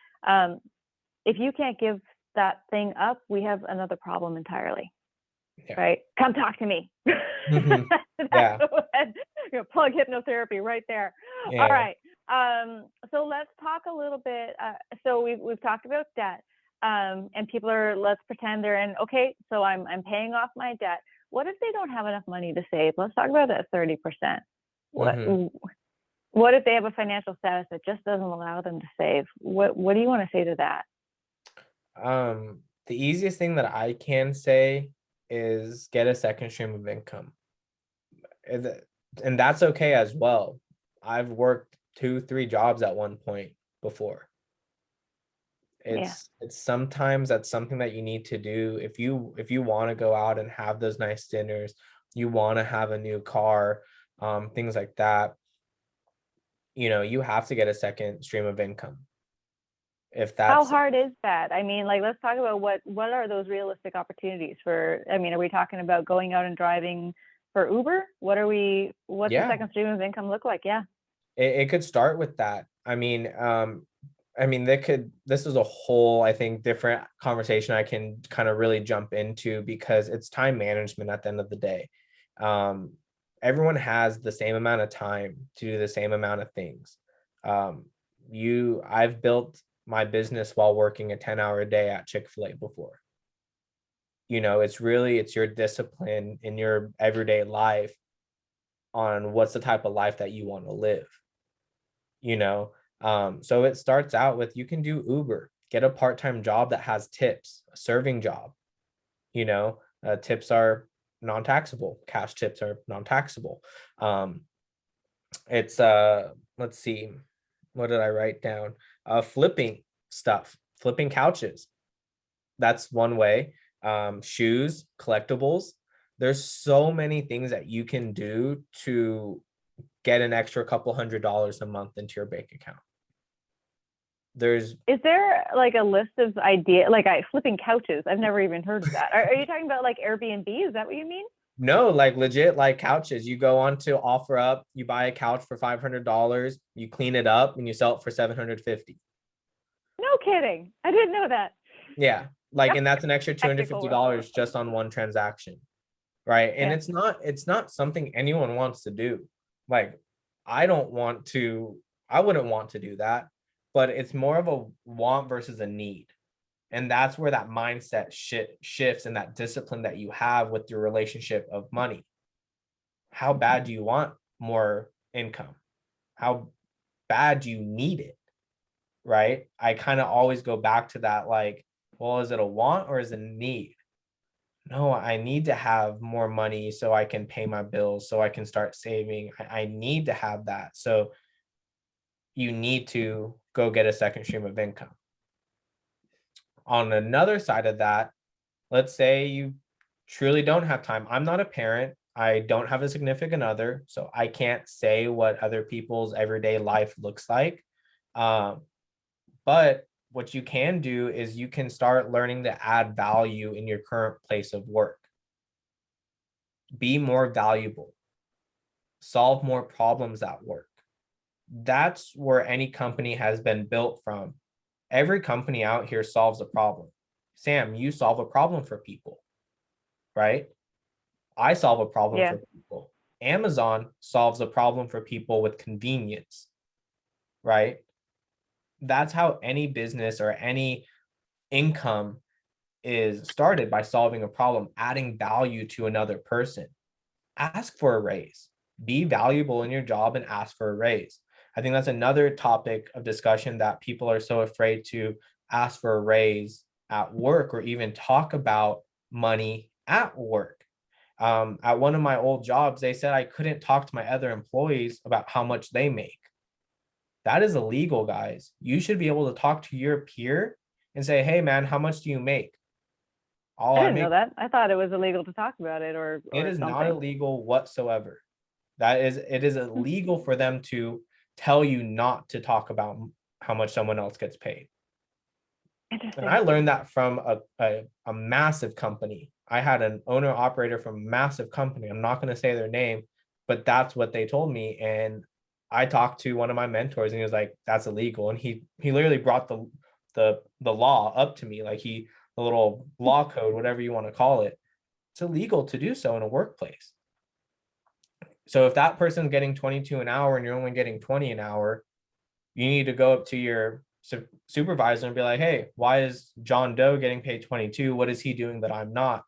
If you can't give that thing up, we have another problem entirely. Yeah. Right? Come talk to me. Mm-hmm. Yeah. Plug hypnotherapy right there. Yeah. All right. So let's talk a little bit. So we've talked about debt, and people let's pretend they're in. Okay, so I'm paying off my debt. What if they don't have enough money to save? Let's talk about that 30%. Mm-hmm. What if they have a financial status that just doesn't allow them to save? What do you want to say to that? The easiest thing that I can say is get a second stream of income. And that's okay as well. I've worked 2-3 jobs at one point before. It's sometimes that's something that you need to do if you want to go out and have those nice dinners, you want to have a new car, things like that. You have to get a second stream of income. If How that's hard is that? I mean, like, let's talk about what are those realistic opportunities for, I mean, are we talking about going out and driving for Uber? What's the yeah, second stream of income look like? Yeah. it could start with that. This is a whole, I think, different conversation I can kind of really jump into, because it's time management at the end of the day. Everyone has the same amount of time to do the same amount of things. I've built my business while working a 10-hour day at Chick-fil-A before. It's your discipline in your everyday life on what's the type of life that you want to live. So it starts out with, you can do Uber, get a part-time job that has tips, a serving job. Tips are non-taxable, cash tips are non-taxable. It's let's see, what did I write down? Flipping stuff, flipping couches, that's one way. Shoes, collectibles, there's so many things that you can do to get an extra couple $100 a month into your bank account. Is there like a list of flipping couches? I've never even heard of that. Are you talking about like Airbnb? Is that what you mean? No, like legit, like couches. You go on to OfferUp, you buy a couch for $500, you clean it up, and you sell it for $750. No kidding. I didn't know that. Yeah, and that's an extra Technical $250 just on one transaction, right? And Yeah. it's not something anyone wants to do. Like, I don't want to, I wouldn't want to do that, but it's more of a want versus a need. And that's where that mindset shifts, and that discipline that you have with your relationship of money. How bad do you want more income? How bad do you need it? Right? I kind of always go back to that, like, well, is it a want or is it a need? No, I need to have more money so I can pay my bills, so I can start saving. I need to have that. So you need to go get a second stream of income. On another side of that, let's say you truly don't have time. I'm not a parent. I don't have a significant other, so I can't say what other people's everyday life looks like. Um, but what you can do is you can start learning to add value in your current place of work. Be more valuable. Solve more problems at work. That's where any company has been built from. Every company out here solves a problem. Sam, you solve a problem for people, right? I solve a problem Yeah. for people. Amazon solves a problem for people with convenience, right? That's how any business or any income is started, by solving a problem, adding value to another person. Ask for a raise. Be valuable in your job and ask for a raise. I think that's another topic of discussion, that people are so afraid to ask for a raise at work or even talk about money at work. At one of my old jobs, they said I couldn't talk to my other employees about how much they make. That is illegal, guys. You should be able to talk to your peer and say, hey, man, how much do you make? Oh, I I didn't know make. that. I thought it was illegal to talk about it It or is not something. illegal whatsoever. It is illegal for them to tell you not to talk about how much someone else gets paid. And I Interesting. learned that from a massive company. I had an owner operator from a massive company. I'm not going to say their name, but that's what they told me. And I talked to one of my mentors, and he was like, that's illegal. And he literally brought the law up to me, like the little law code, whatever you want to call it. It's illegal to do so in a workplace. So if that person's getting 22 an hour and you're only getting 20 an hour, you need to go up to your supervisor and be like, hey, why is John Doe getting paid 22? What is he doing that I'm not?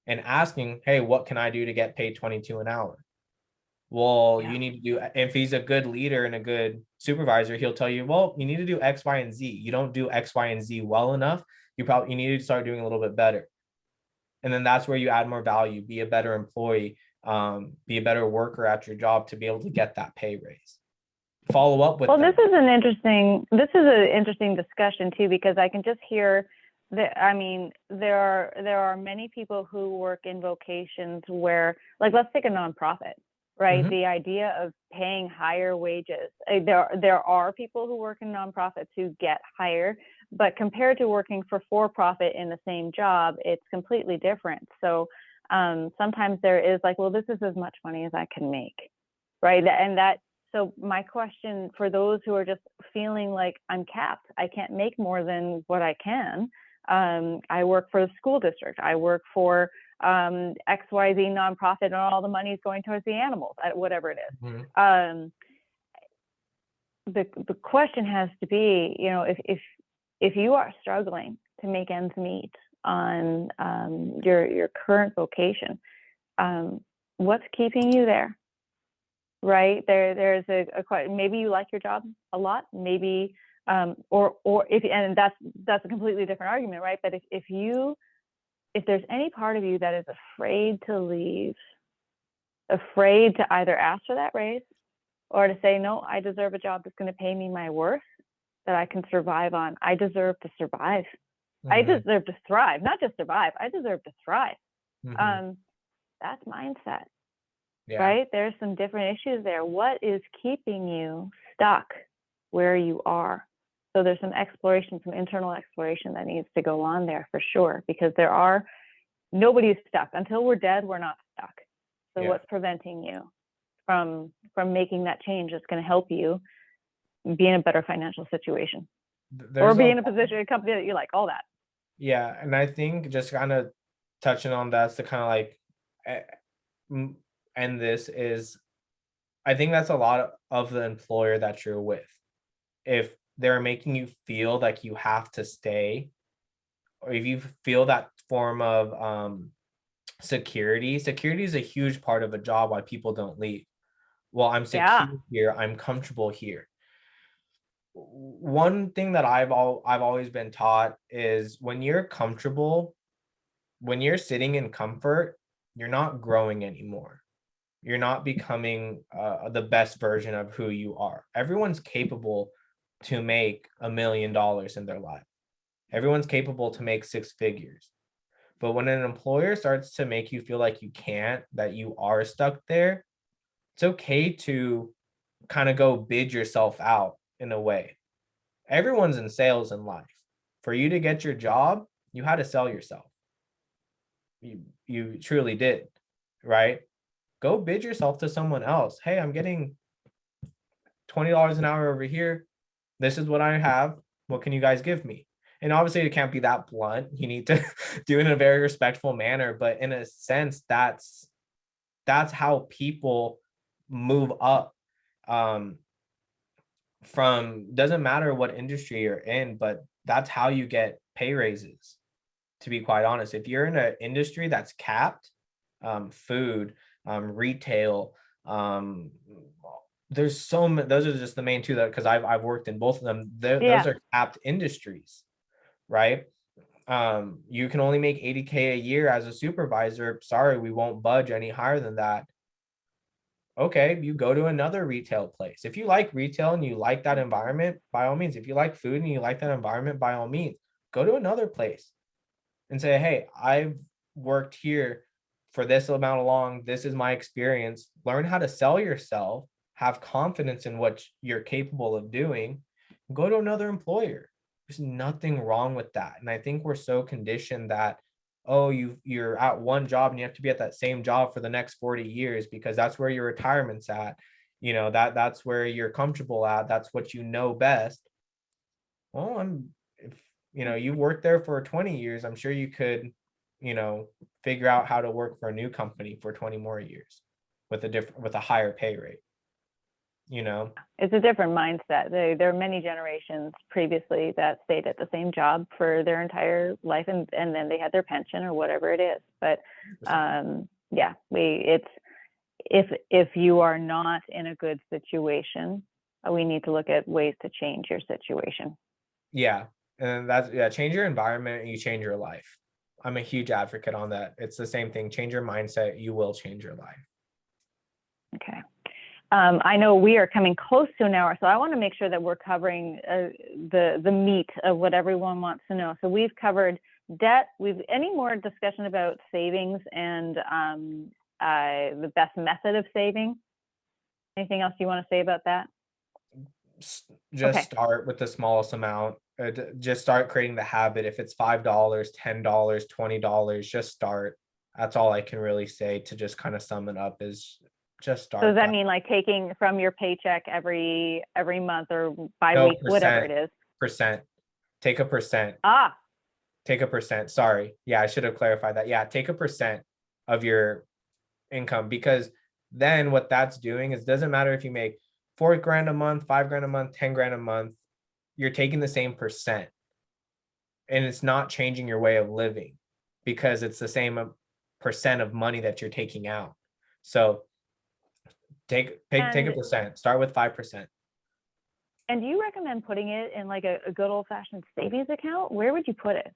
And asking, hey, what can I do to get paid 22 an hour? Well, Yeah. you need to do, if he's a good leader and a good supervisor, he'll tell you, well, you need to do X, Y, and Z. You don't do X, Y, and Z well enough. You need to start doing a little bit better. And then that's where you add more value, be a better employee, be a better worker at your job to be able to get that pay raise. Follow up with Well, them. this is an interesting discussion too, because I can just hear that. I mean, there are many people who work in vocations where, like, let's take a nonprofit, right? Mhm. The idea of paying higher wages. There are people who work in nonprofits who get higher, but compared to working for profit in the same job, it's completely different. So sometimes there is like, well, this is as much money as I can make, right? And that so my question for those who are just feeling like I'm capped, I can't make more than what I can. I work for the school district. I work for XYZ nonprofit, and all the money is going towards the animals, whatever it is. Mhm. The question has to be, you know, if you are struggling to make ends meet on your current vocation, what's keeping you there? Right there's a maybe you like your job a lot, maybe or if, and that's a completely different argument, right? But if there's any part of you that is afraid to leave, afraid to either ask for that raise or to say, no, I deserve a job that's going to pay me my worth, that I can survive on. I deserve to survive. I Mhm. deserve to thrive, not just survive. I deserve to thrive. Mhm. That's mindset. Yeah. Right? There's some different issues there. What is keeping you stuck where you are? So there's some exploration, some internal exploration that needs to go on there for sure, because nobody's stuck. Until we're dead, we're not stuck. So Yeah. what's preventing you from making that change that's going to help you be in a better financial situation or There's be a in a position, a company that you like, all that. Yeah, and I think just kind of touching on that's the kind of like and this is, I think that's a lot of the employer that you're with. If they're making you feel like you have to stay, or if you feel that form of security is a huge part of a job why people don't leave. Well, I'm Yeah. secure here, I'm comfortable here. One thing that I've always been taught is when you're comfortable, when you're sitting in comfort, you're not growing anymore. You're not becoming the best version of who you are. Everyone's capable to make $1 million in their life. Everyone's capable to make six figures. But when an employer starts to make you feel like you can't, that you are stuck there, it's okay to kind of go bid yourself out in a way. Everyone's in sales in life. For you to get your job, you had to sell yourself. You truly did, right? Go bid yourself to someone else. Hey, I'm getting $20 an hour over here. This is what I have. What can you guys give me? And obviously it can't be that blunt. You need to do it in a very respectful manner, but in a sense, that's how people move up. From doesn't matter what industry you're in, but that's how you get pay raises, to be quite honest. If you're in an industry that's capped, food, retail, there's so many, those are just the main two that, because I've worked in both of them. Those Yeah. are capped industries, right? You can only make 80K a year as a supervisor. Sorry, we won't budge any higher than that. Okay, you go to another retail place. If you like retail and you like that environment, by all means. If you like food and you like that environment, by all means, go to another place and say, hey, I've worked here for this amount of long. This is my experience. Learn how to sell yourself, have confidence in what you're capable of doing. Go to another employer. There's nothing wrong with that. And I think we're so conditioned that, oh, you're at one job and you have to be at that same job for the next 40 years because that's where your retirement's at. That's where you're comfortable at. That's what you know best. Well, if you worked there for 20 years, I'm sure you could, figure out how to work for a new company for 20 more years with a higher pay rate. It's a different mindset. There are many generations previously that stayed at the same job for their entire life, and then they had their pension or whatever it is. But if you are not in a good situation, we need to look at ways to change your situation. Yeah, and change your environment and you change your life. I'm a huge advocate on that. It's the same thing. Change your mindset, you will change your life. Okay. I know we are coming close to an hour, so I want to make sure that we're covering the meat of what everyone wants to know. So we've covered debt. Any more discussion about savings and the best method of saving? Anything else you want to say about that? Just start with the smallest amount. Just start creating the habit. If it's $5, $10, $20, just start. That's all I can really say to just kind of sum it up is just start. So does that mean like taking from your paycheck every month or bi-week, whatever it is? Percent. Take a percent. Take a percent. Sorry. Yeah, I should have clarified that. Yeah, take a percent of your income, because then what that's doing is, doesn't matter if you make $4,000 a month, $5,000 a month, $10,000 a month, you're taking the same percent. And it's not changing your way of living because it's the same percent of money that you're taking out. So take a percent. Start with 5%. And do you recommend putting it in like a good old fashioned savings account? Where would you put it?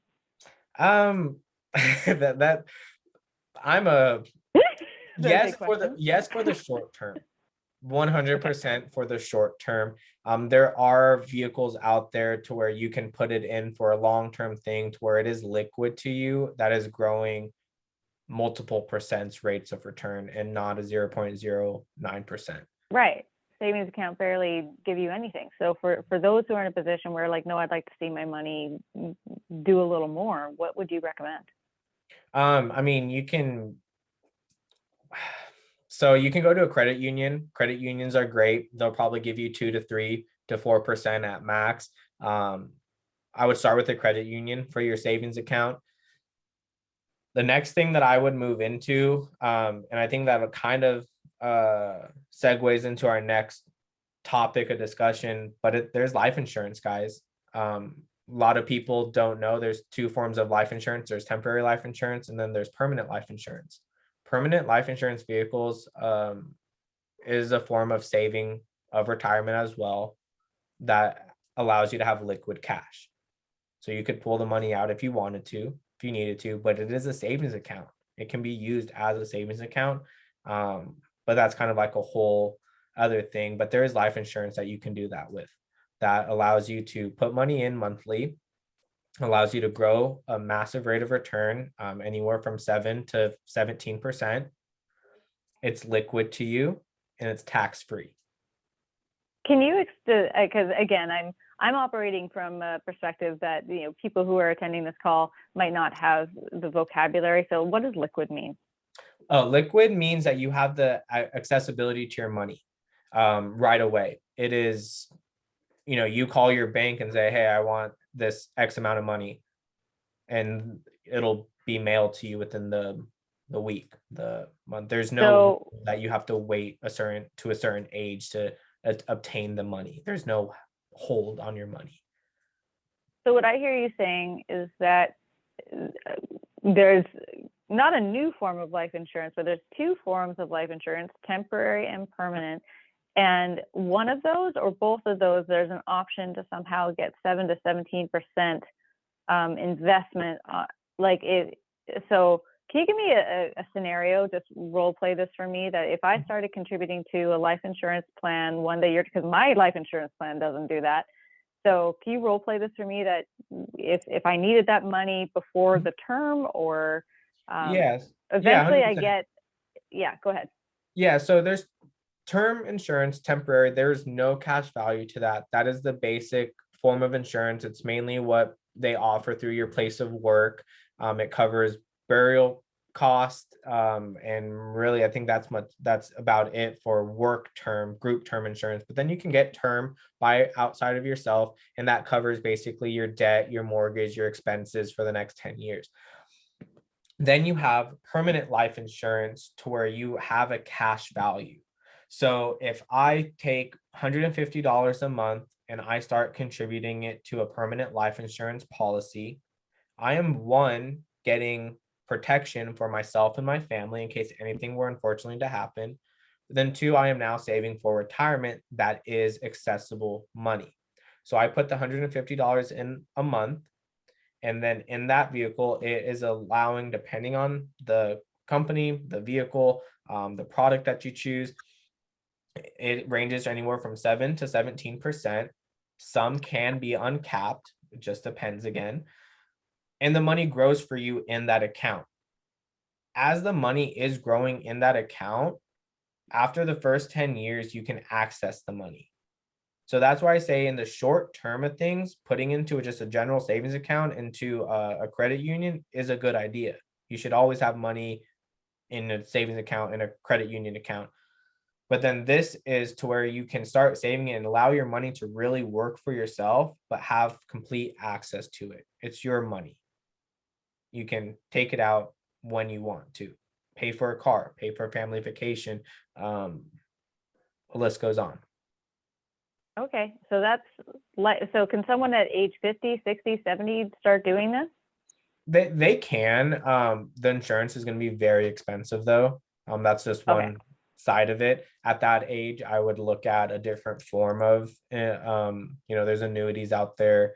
That I'm a yes for the short term. 100% for the short term. There are vehicles out there to where you can put it in for a long-term thing to where it is liquid to you, that is growing multiple percents rates of return and not a 0.09%. Right. Savings account barely give you anything. So for those who are in a position where like, no, I'd like to see my money do a little more, what would you recommend? I mean, you can go to a credit union. Credit unions are great. They'll probably give you 2 to 3 to 4% at max. I would start with a credit union for your savings account. The next thing that I would move into, and I think that kind of segues into our next topic of discussion, but there's life insurance, guys. A lot of people don't know there's two forms of life insurance. There's temporary life insurance, and then there's permanent life insurance. Permanent life insurance vehicles is a form of saving of retirement as well that allows you to have liquid cash. So you could pull the money out if you wanted to, if you needed to, but it is a savings account. It can be used as a savings account. But that's kind of like a whole other thing. But there is life insurance that you can do that with, that allows you to put money in monthly, allows you to grow a massive rate of return, anywhere from 7 to 17%. It's liquid to you and it's tax free. Can you, because again, I'm operating from a perspective that, people who are attending this call might not have the vocabulary. So what does liquid mean? Liquid means that you have the accessibility to your money right away. It is, you call your bank and say, hey, I want this X amount of money, and it'll be mailed to you within the week, the month. There's no that you have to wait a certain age to obtain the money. There's no hold on your money. So what I hear you saying is that there's not a new form of life insurance, but there's two forms of life insurance, temporary and permanent. And one of those or both of those, there's an option to somehow get 7 to 17% investment. So can you give me a scenario, just role play this for me, that if I started contributing to a life insurance plan one day, because my life insurance plan doesn't do that. So can you role play this for me, that if I needed that money before the term, or yes, eventually yeah, go ahead. Yeah, so there's term insurance, temporary. There's no cash value to that. That is the basic form of insurance. It's mainly what they offer through your place of work. It covers burial cost, and really I think that's about it for work term, group term insurance. But then you can get term by outside of yourself, and that covers basically your debt, your mortgage, your expenses for the next 10 years. Then you have permanent life insurance, to where you have a cash value. So if I take $150 a month and I start contributing it to a permanent life insurance policy, I am getting protection for myself and my family in case anything were unfortunately to happen. But then two, I am now saving for retirement that is accessible money. So I put the $150 in a month, and then in that vehicle, it is allowing, depending on the company, the vehicle, the product that you choose, it ranges anywhere from 7 to 17%. Some can be uncapped. It just depends again. And the money grows for you in that account. As the money is growing in that account, after the first 10 years, you can access the money. So that's why I say, in the short term of things, putting into just a general savings account into a credit union is a good idea. You should always have money in a savings account and a credit union account. But then this is to where you can start saving it and allow your money to really work for yourself, but have complete access to it. It's your money. You can take it out when you want to, pay for a car, pay for a family vacation. The list goes on. Okay, so so can someone at age 50, 60, 70 start doing this? They can. The insurance is going to be very expensive though. That's just one side of it. At that age, I would look at a different form of, there's annuities out there.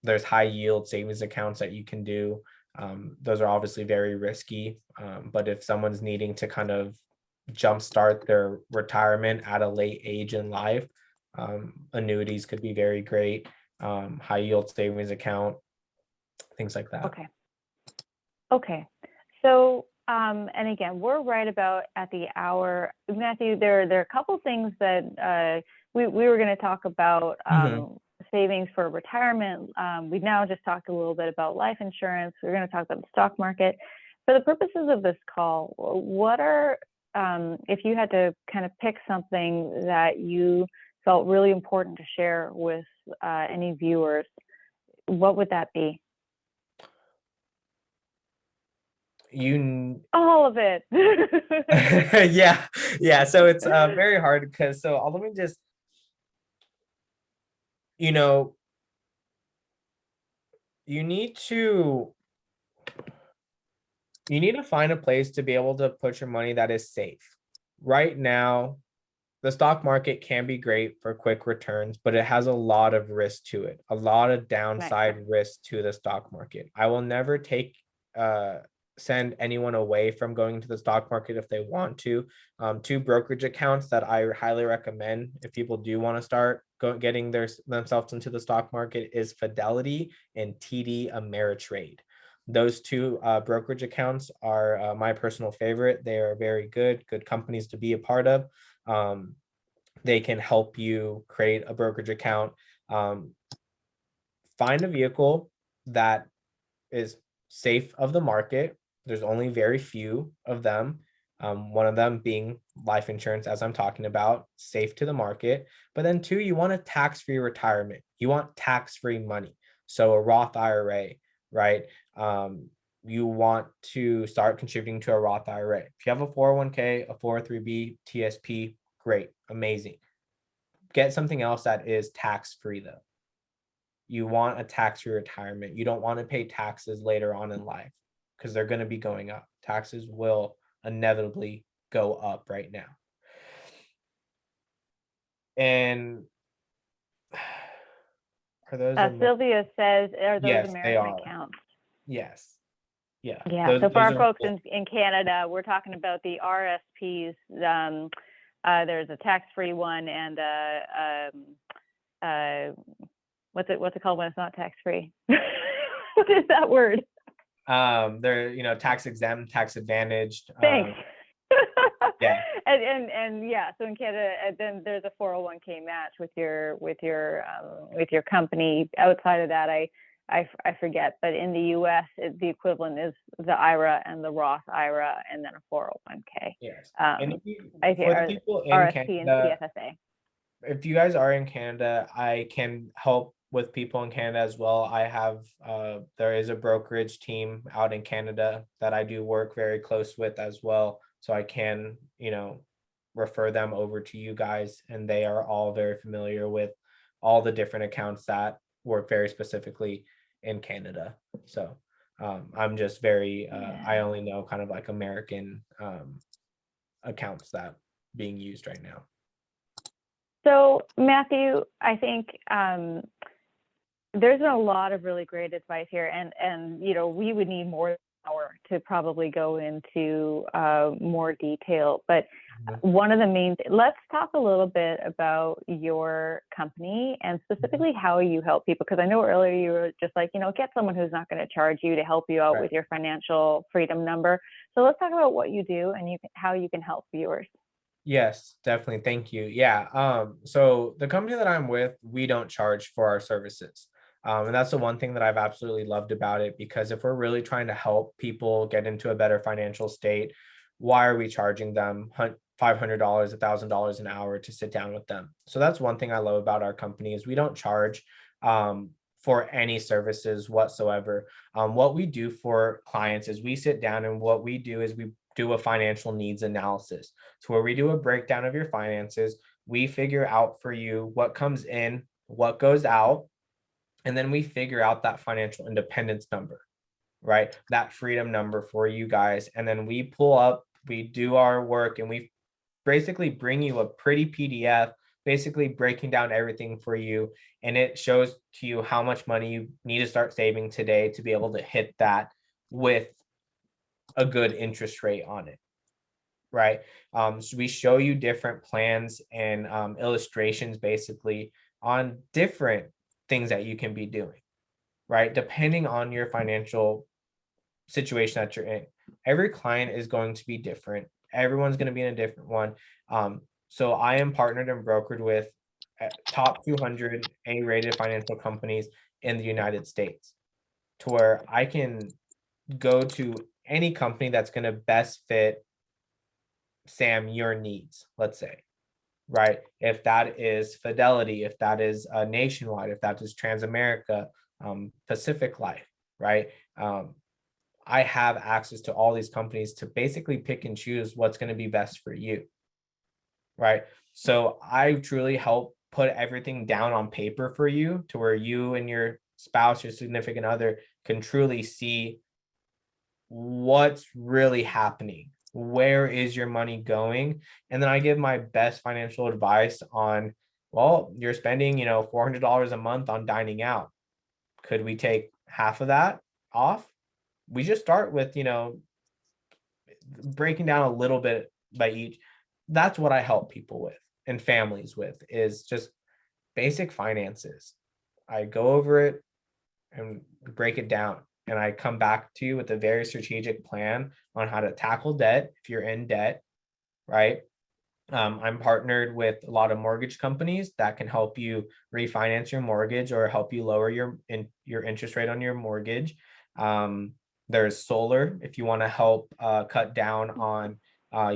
There's high yield savings accounts that you can do. Those are obviously very risky. But if someone's needing to kind of jumpstart their retirement at a late age in life, annuities could be very great. High yield savings account, things like that. Okay. So, and again, we're right about at the hour. Matthew, there are a couple things that we were going to talk about, savings for retirement. We've now just talked a little bit about life insurance. We're going to talk about the stock market. For the purposes of this call, what are, if you had to kind of pick something that you felt really important to share with any viewers, what would that be? All of it. Yeah, so it's very hard because let me just, you know, you need to find a place to be able to put your money that is safe. Right now, the stock market can be great for quick returns, but it has a lot of risk to it, a lot of Right. downside risk to the stock market. I will never uh, send anyone away from going to the stock market if they want to. Two brokerage accounts that I highly recommend if people do want to start getting themselves into the stock market is Fidelity and TD Ameritrade. Those two brokerage accounts are my personal favorite. They are very good companies to be a part of. Um, they can help you create a brokerage account, um, find a vehicle that is safe of the market. There's only very few of them. One of them being life insurance, as I'm talking about, safe to the market. But then two, you want a tax-free retirement. You want tax-free money. So a Roth IRA, right? You want to start contributing to a Roth IRA. If you have a 401k, a 403b, TSP, great, amazing. Get something else that is tax-free though. You want a tax-free retirement. You don't want to pay taxes later on in life because they're going to be going up. Taxes will inevitably go up right now. And are those Sylvia says, are those yes, they American are. accounts? Yes. Yeah. Yeah. So for our folks in Canada, we're talking about the RSPs. There's a tax-free one and what's it called when it's not tax-free? What is that word? They're tax exempt, tax advantaged. Thanks. Yeah. And yeah, so in Canada, then there's a 401k match with your company. Outside of that, I forget, but in the U.S., the equivalent is the IRA and the Roth IRA, and then a 401k. Yes. And for the people in RSP Canada, and TFSA. if you guys are in Canada, I can help with people in Canada as well. I have there is a brokerage team out in Canada that I do work very close with as well. So I can, refer them over to you guys, and they are all very familiar with all the different accounts that work very specifically in Canada. So I'm just very I only know kind of like American accounts that being used right now. So Matthew, I think there's been a lot of really great advice here, and we would need more than an hour to probably go into more detail. But one of the main let's talk a little bit about your company and specifically how you help people, because I know earlier you were just like, get someone who's not going to charge you to help you out with your financial freedom number. So let's talk about what you do and how you can help viewers. Yes, definitely. Thank you. Yeah. So the company that I'm with, we don't charge for our services. And that's the one thing that I've absolutely loved about it, because if we're really trying to help people get into a better financial state, why are we charging them $500, $1,000 an hour to sit down with them? So that's one thing I love about our company is we don't charge for any services whatsoever. What we do for clients is we sit down, and what we do is we do a financial needs analysis. So where we do a breakdown of your finances, we figure out for you what comes in, what goes out, and then we figure out that financial independence number, right? That freedom number for you guys. And then we do our work, and we basically bring you a pretty PDF, basically breaking down everything for you. And it shows to you how much money you need to start saving today to be able to hit that with a good interest rate on it, right? So we show you different plans and illustrations basically on different things that you can be doing, right? Depending on your financial situation that you're in. Every client is going to be different. Everyone's going to be in a different one. So I am partnered and brokered with top 200 A-rated financial companies in the United States, to where I can go to any company that's going to best fit Sam your needs, let's say, right? If that is Fidelity, if that is Nationwide, if that is Transamerica, Pacific Life, right? I have access to all these companies to basically pick and choose what's going to be best for you. Right. So I truly help put everything down on paper for you to where you and your spouse, your significant other can truly see what's really happening. Where is your money going? And then I give my best financial advice on, well, you're spending, $400 a month on dining out. Could we take half of that off? We just start with, breaking down a little bit by each. That's what I help people with and families with, is just basic finances. I go over it and break it down. And I come back to you with a very strategic plan on how to tackle debt if you're in debt, right? I'm partnered with a lot of mortgage companies that can help you refinance your mortgage or help you lower your interest rate on your mortgage. There's solar if you want to help cut down on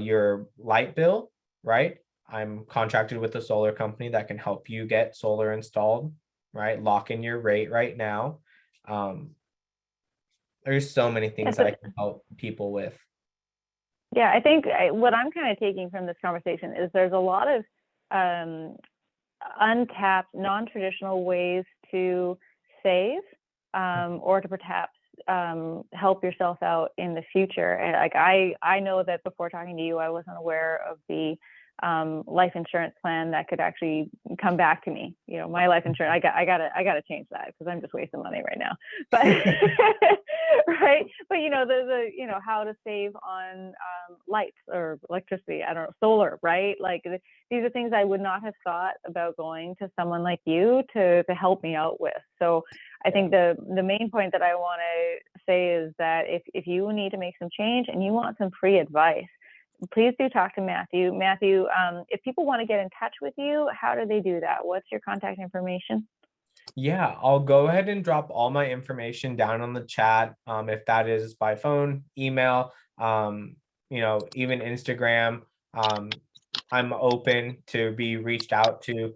your light bill, right? I'm contracted with a solar company that can help you get solar installed, right? Lock in your rate right now. There's so many things I can help people with. Yeah, I think what I'm kind of taking from this conversation is there's a lot of untapped, non-traditional ways to save or to perhaps help yourself out in the future. And like I know that before talking to you, I wasn't aware of the life insurance plan that could actually come back to me. My life insurance, I gotta change that because I'm just wasting money right now. But right, but the how to save on lights or electricity. I don't know, solar, right? Like these are things I would not have thought about going to someone like you to help me out with. So I think the main point that I want to say is that if you need to make some change and you want some free advice, please do talk to Matthew. Matthew, if people want to get in touch with you, how do they do that? What's your contact information? Yeah, I'll go ahead and drop all my information down on the chat. If that is by phone, email, even Instagram. I'm open to be reached out to.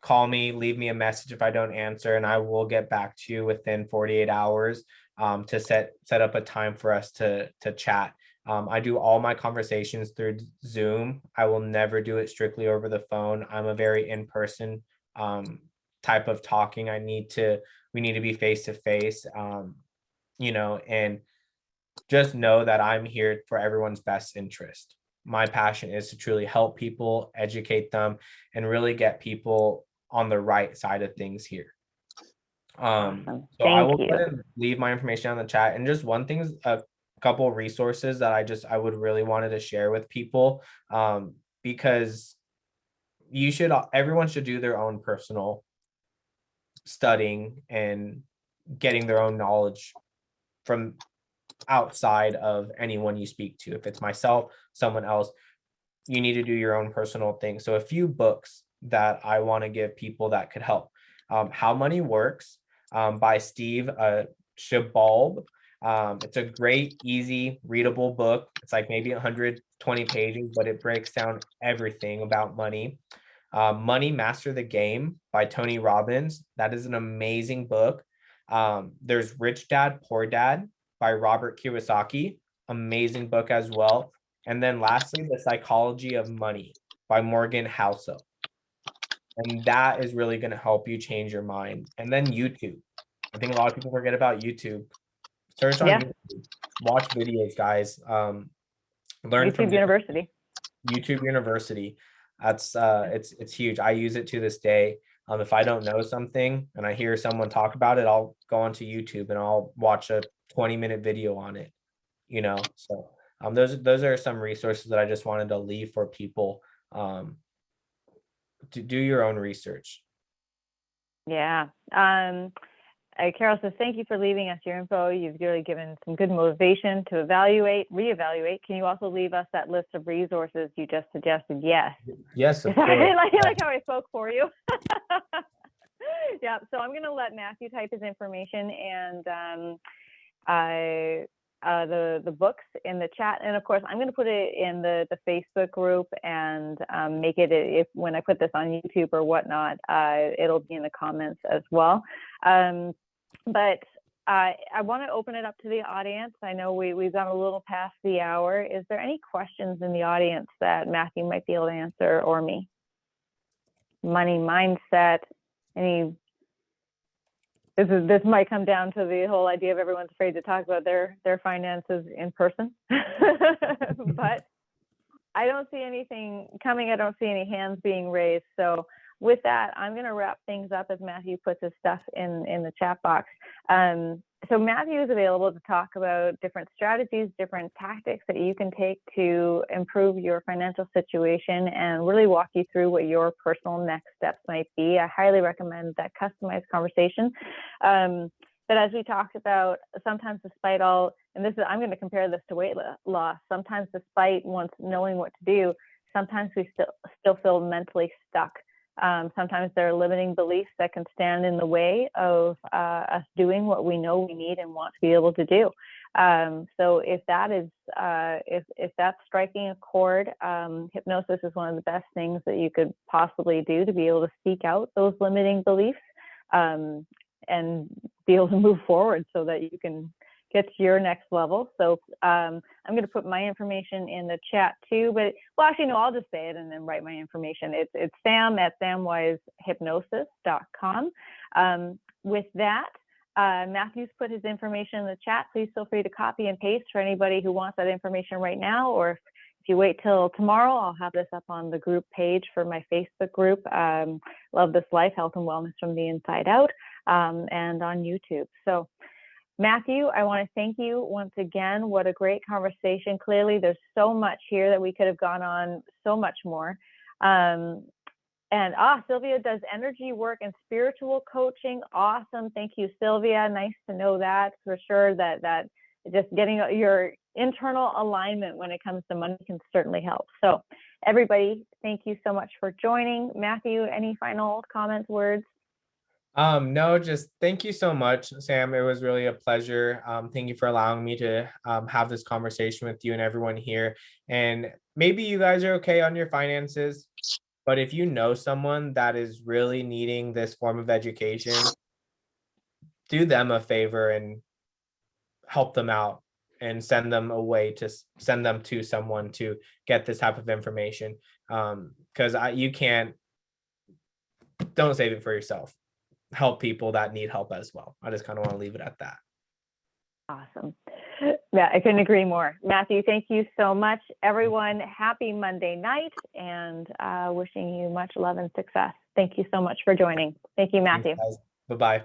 Call me, leave me a message if I don't answer, and I will get back to you within 48 hours to set up a time for us to chat. I do all my conversations through Zoom. I will never do it strictly over the phone. I'm a very in-person type of talking. We need to be face to face, and just know that I'm here for everyone's best interest. My passion is to truly help people, educate them, and really get people on the right side of things here. Awesome. So I will go ahead and leave my information on the chat. And just one thing is a couple of resources that I would really wanted to share with people, because everyone should do their own personal studying and getting their own knowledge from outside of anyone you speak to. If it's myself, someone else, you need to do your own personal thing. So a few books that I want to give people that could help. How Money Works by Steve Shabbalb. It's a great, easy, readable book. It's like maybe 120 pages, but it breaks down everything about money. Money Master the Game by Tony Robbins. That is an amazing book. There's Rich Dad, Poor Dad by Robert Kiyosaki. Amazing book as well. And then lastly, The Psychology of Money by Morgan Housel. And that is really going to help you change your mind. And then YouTube. I think a lot of people forget about YouTube. Search on YouTube. Watch videos, guys. Learn YouTube from University. YouTube University. That's it's huge. I use it to this day. If I don't know something and I hear someone talk about it, I'll go onto YouTube and I'll watch a 20-minute video on it. So those are some resources that I just wanted to leave for people to do your own research. Yeah. Carol says, thank you for leaving us your info. You've really given some good motivation to reevaluate. Can you also leave us that list of resources you just suggested? Yes. Yes, of course. like how I spoke for you. Yeah. So I'm going to let Matthew type his information and the books in the chat. And of course, I'm going to put it in the Facebook group and make it, when I put this on YouTube or whatnot, it'll be in the comments as well. But I want to open it up to the audience. I know we've gone a little past the hour. Is there any questions in the audience that Matthew might be able to answer, or me? Money mindset, any, this might come down to the whole idea of everyone's afraid to talk about their finances in person. But I don't see anything coming. I don't see any hands being raised. So with that, I'm going to wrap things up as Matthew puts his stuff in the chat box. So Matthew is available to talk about different strategies, different tactics that you can take to improve your financial situation and really walk you through what your personal next steps might be. I highly recommend that customized conversation. But as we talked about, sometimes despite all, and this is, I'm going to compare this to weight loss, sometimes despite once knowing what to do, sometimes we still feel mentally stuck. Sometimes there are limiting beliefs that can stand in the way of us doing what we know we need and want to be able to do. So if that is, if that's striking a chord, hypnosis is one of the best things that you could possibly do to be able to seek out those limiting beliefs and be able to move forward so that you can get to your next level. So I'm going to put my information in the chat too, but well, actually, no, I'll just say it and then write my information. It's Sam at samwisehypnosis.com. With that, Matthew's put his information in the chat. Please feel free to copy and paste for anybody who wants that information right now, or if you wait till tomorrow, I'll have this up on the group page for my Facebook group, Love This Life, Health and Wellness from the Inside Out, and on YouTube. So Matthew, I want to thank you once again. What a great conversation. Clearly, there's so much here that we could have gone on so much more. Sylvia does energy work and spiritual coaching. Awesome. Thank you, Sylvia. Nice to know that for sure, that just getting your internal alignment when it comes to money can certainly help. So everybody, thank you so much for joining. Matthew, any final comments, words? No, just thank you so much, Sam. It was really a pleasure. Thank you for allowing me to have this conversation with you and everyone here. And maybe you guys are okay on your finances, but if you know someone that is really needing this form of education, do them a favor and help them out and send them to someone to get this type of information. Because don't save it for yourself. Help people that need help as well. I just kind of want to leave it at that. Awesome. Yeah, I couldn't agree more. Matthew, thank you so much. Everyone, happy Monday night, and wishing you much love and success. Thank you so much for joining. Thank you, Matthew. Bye-bye.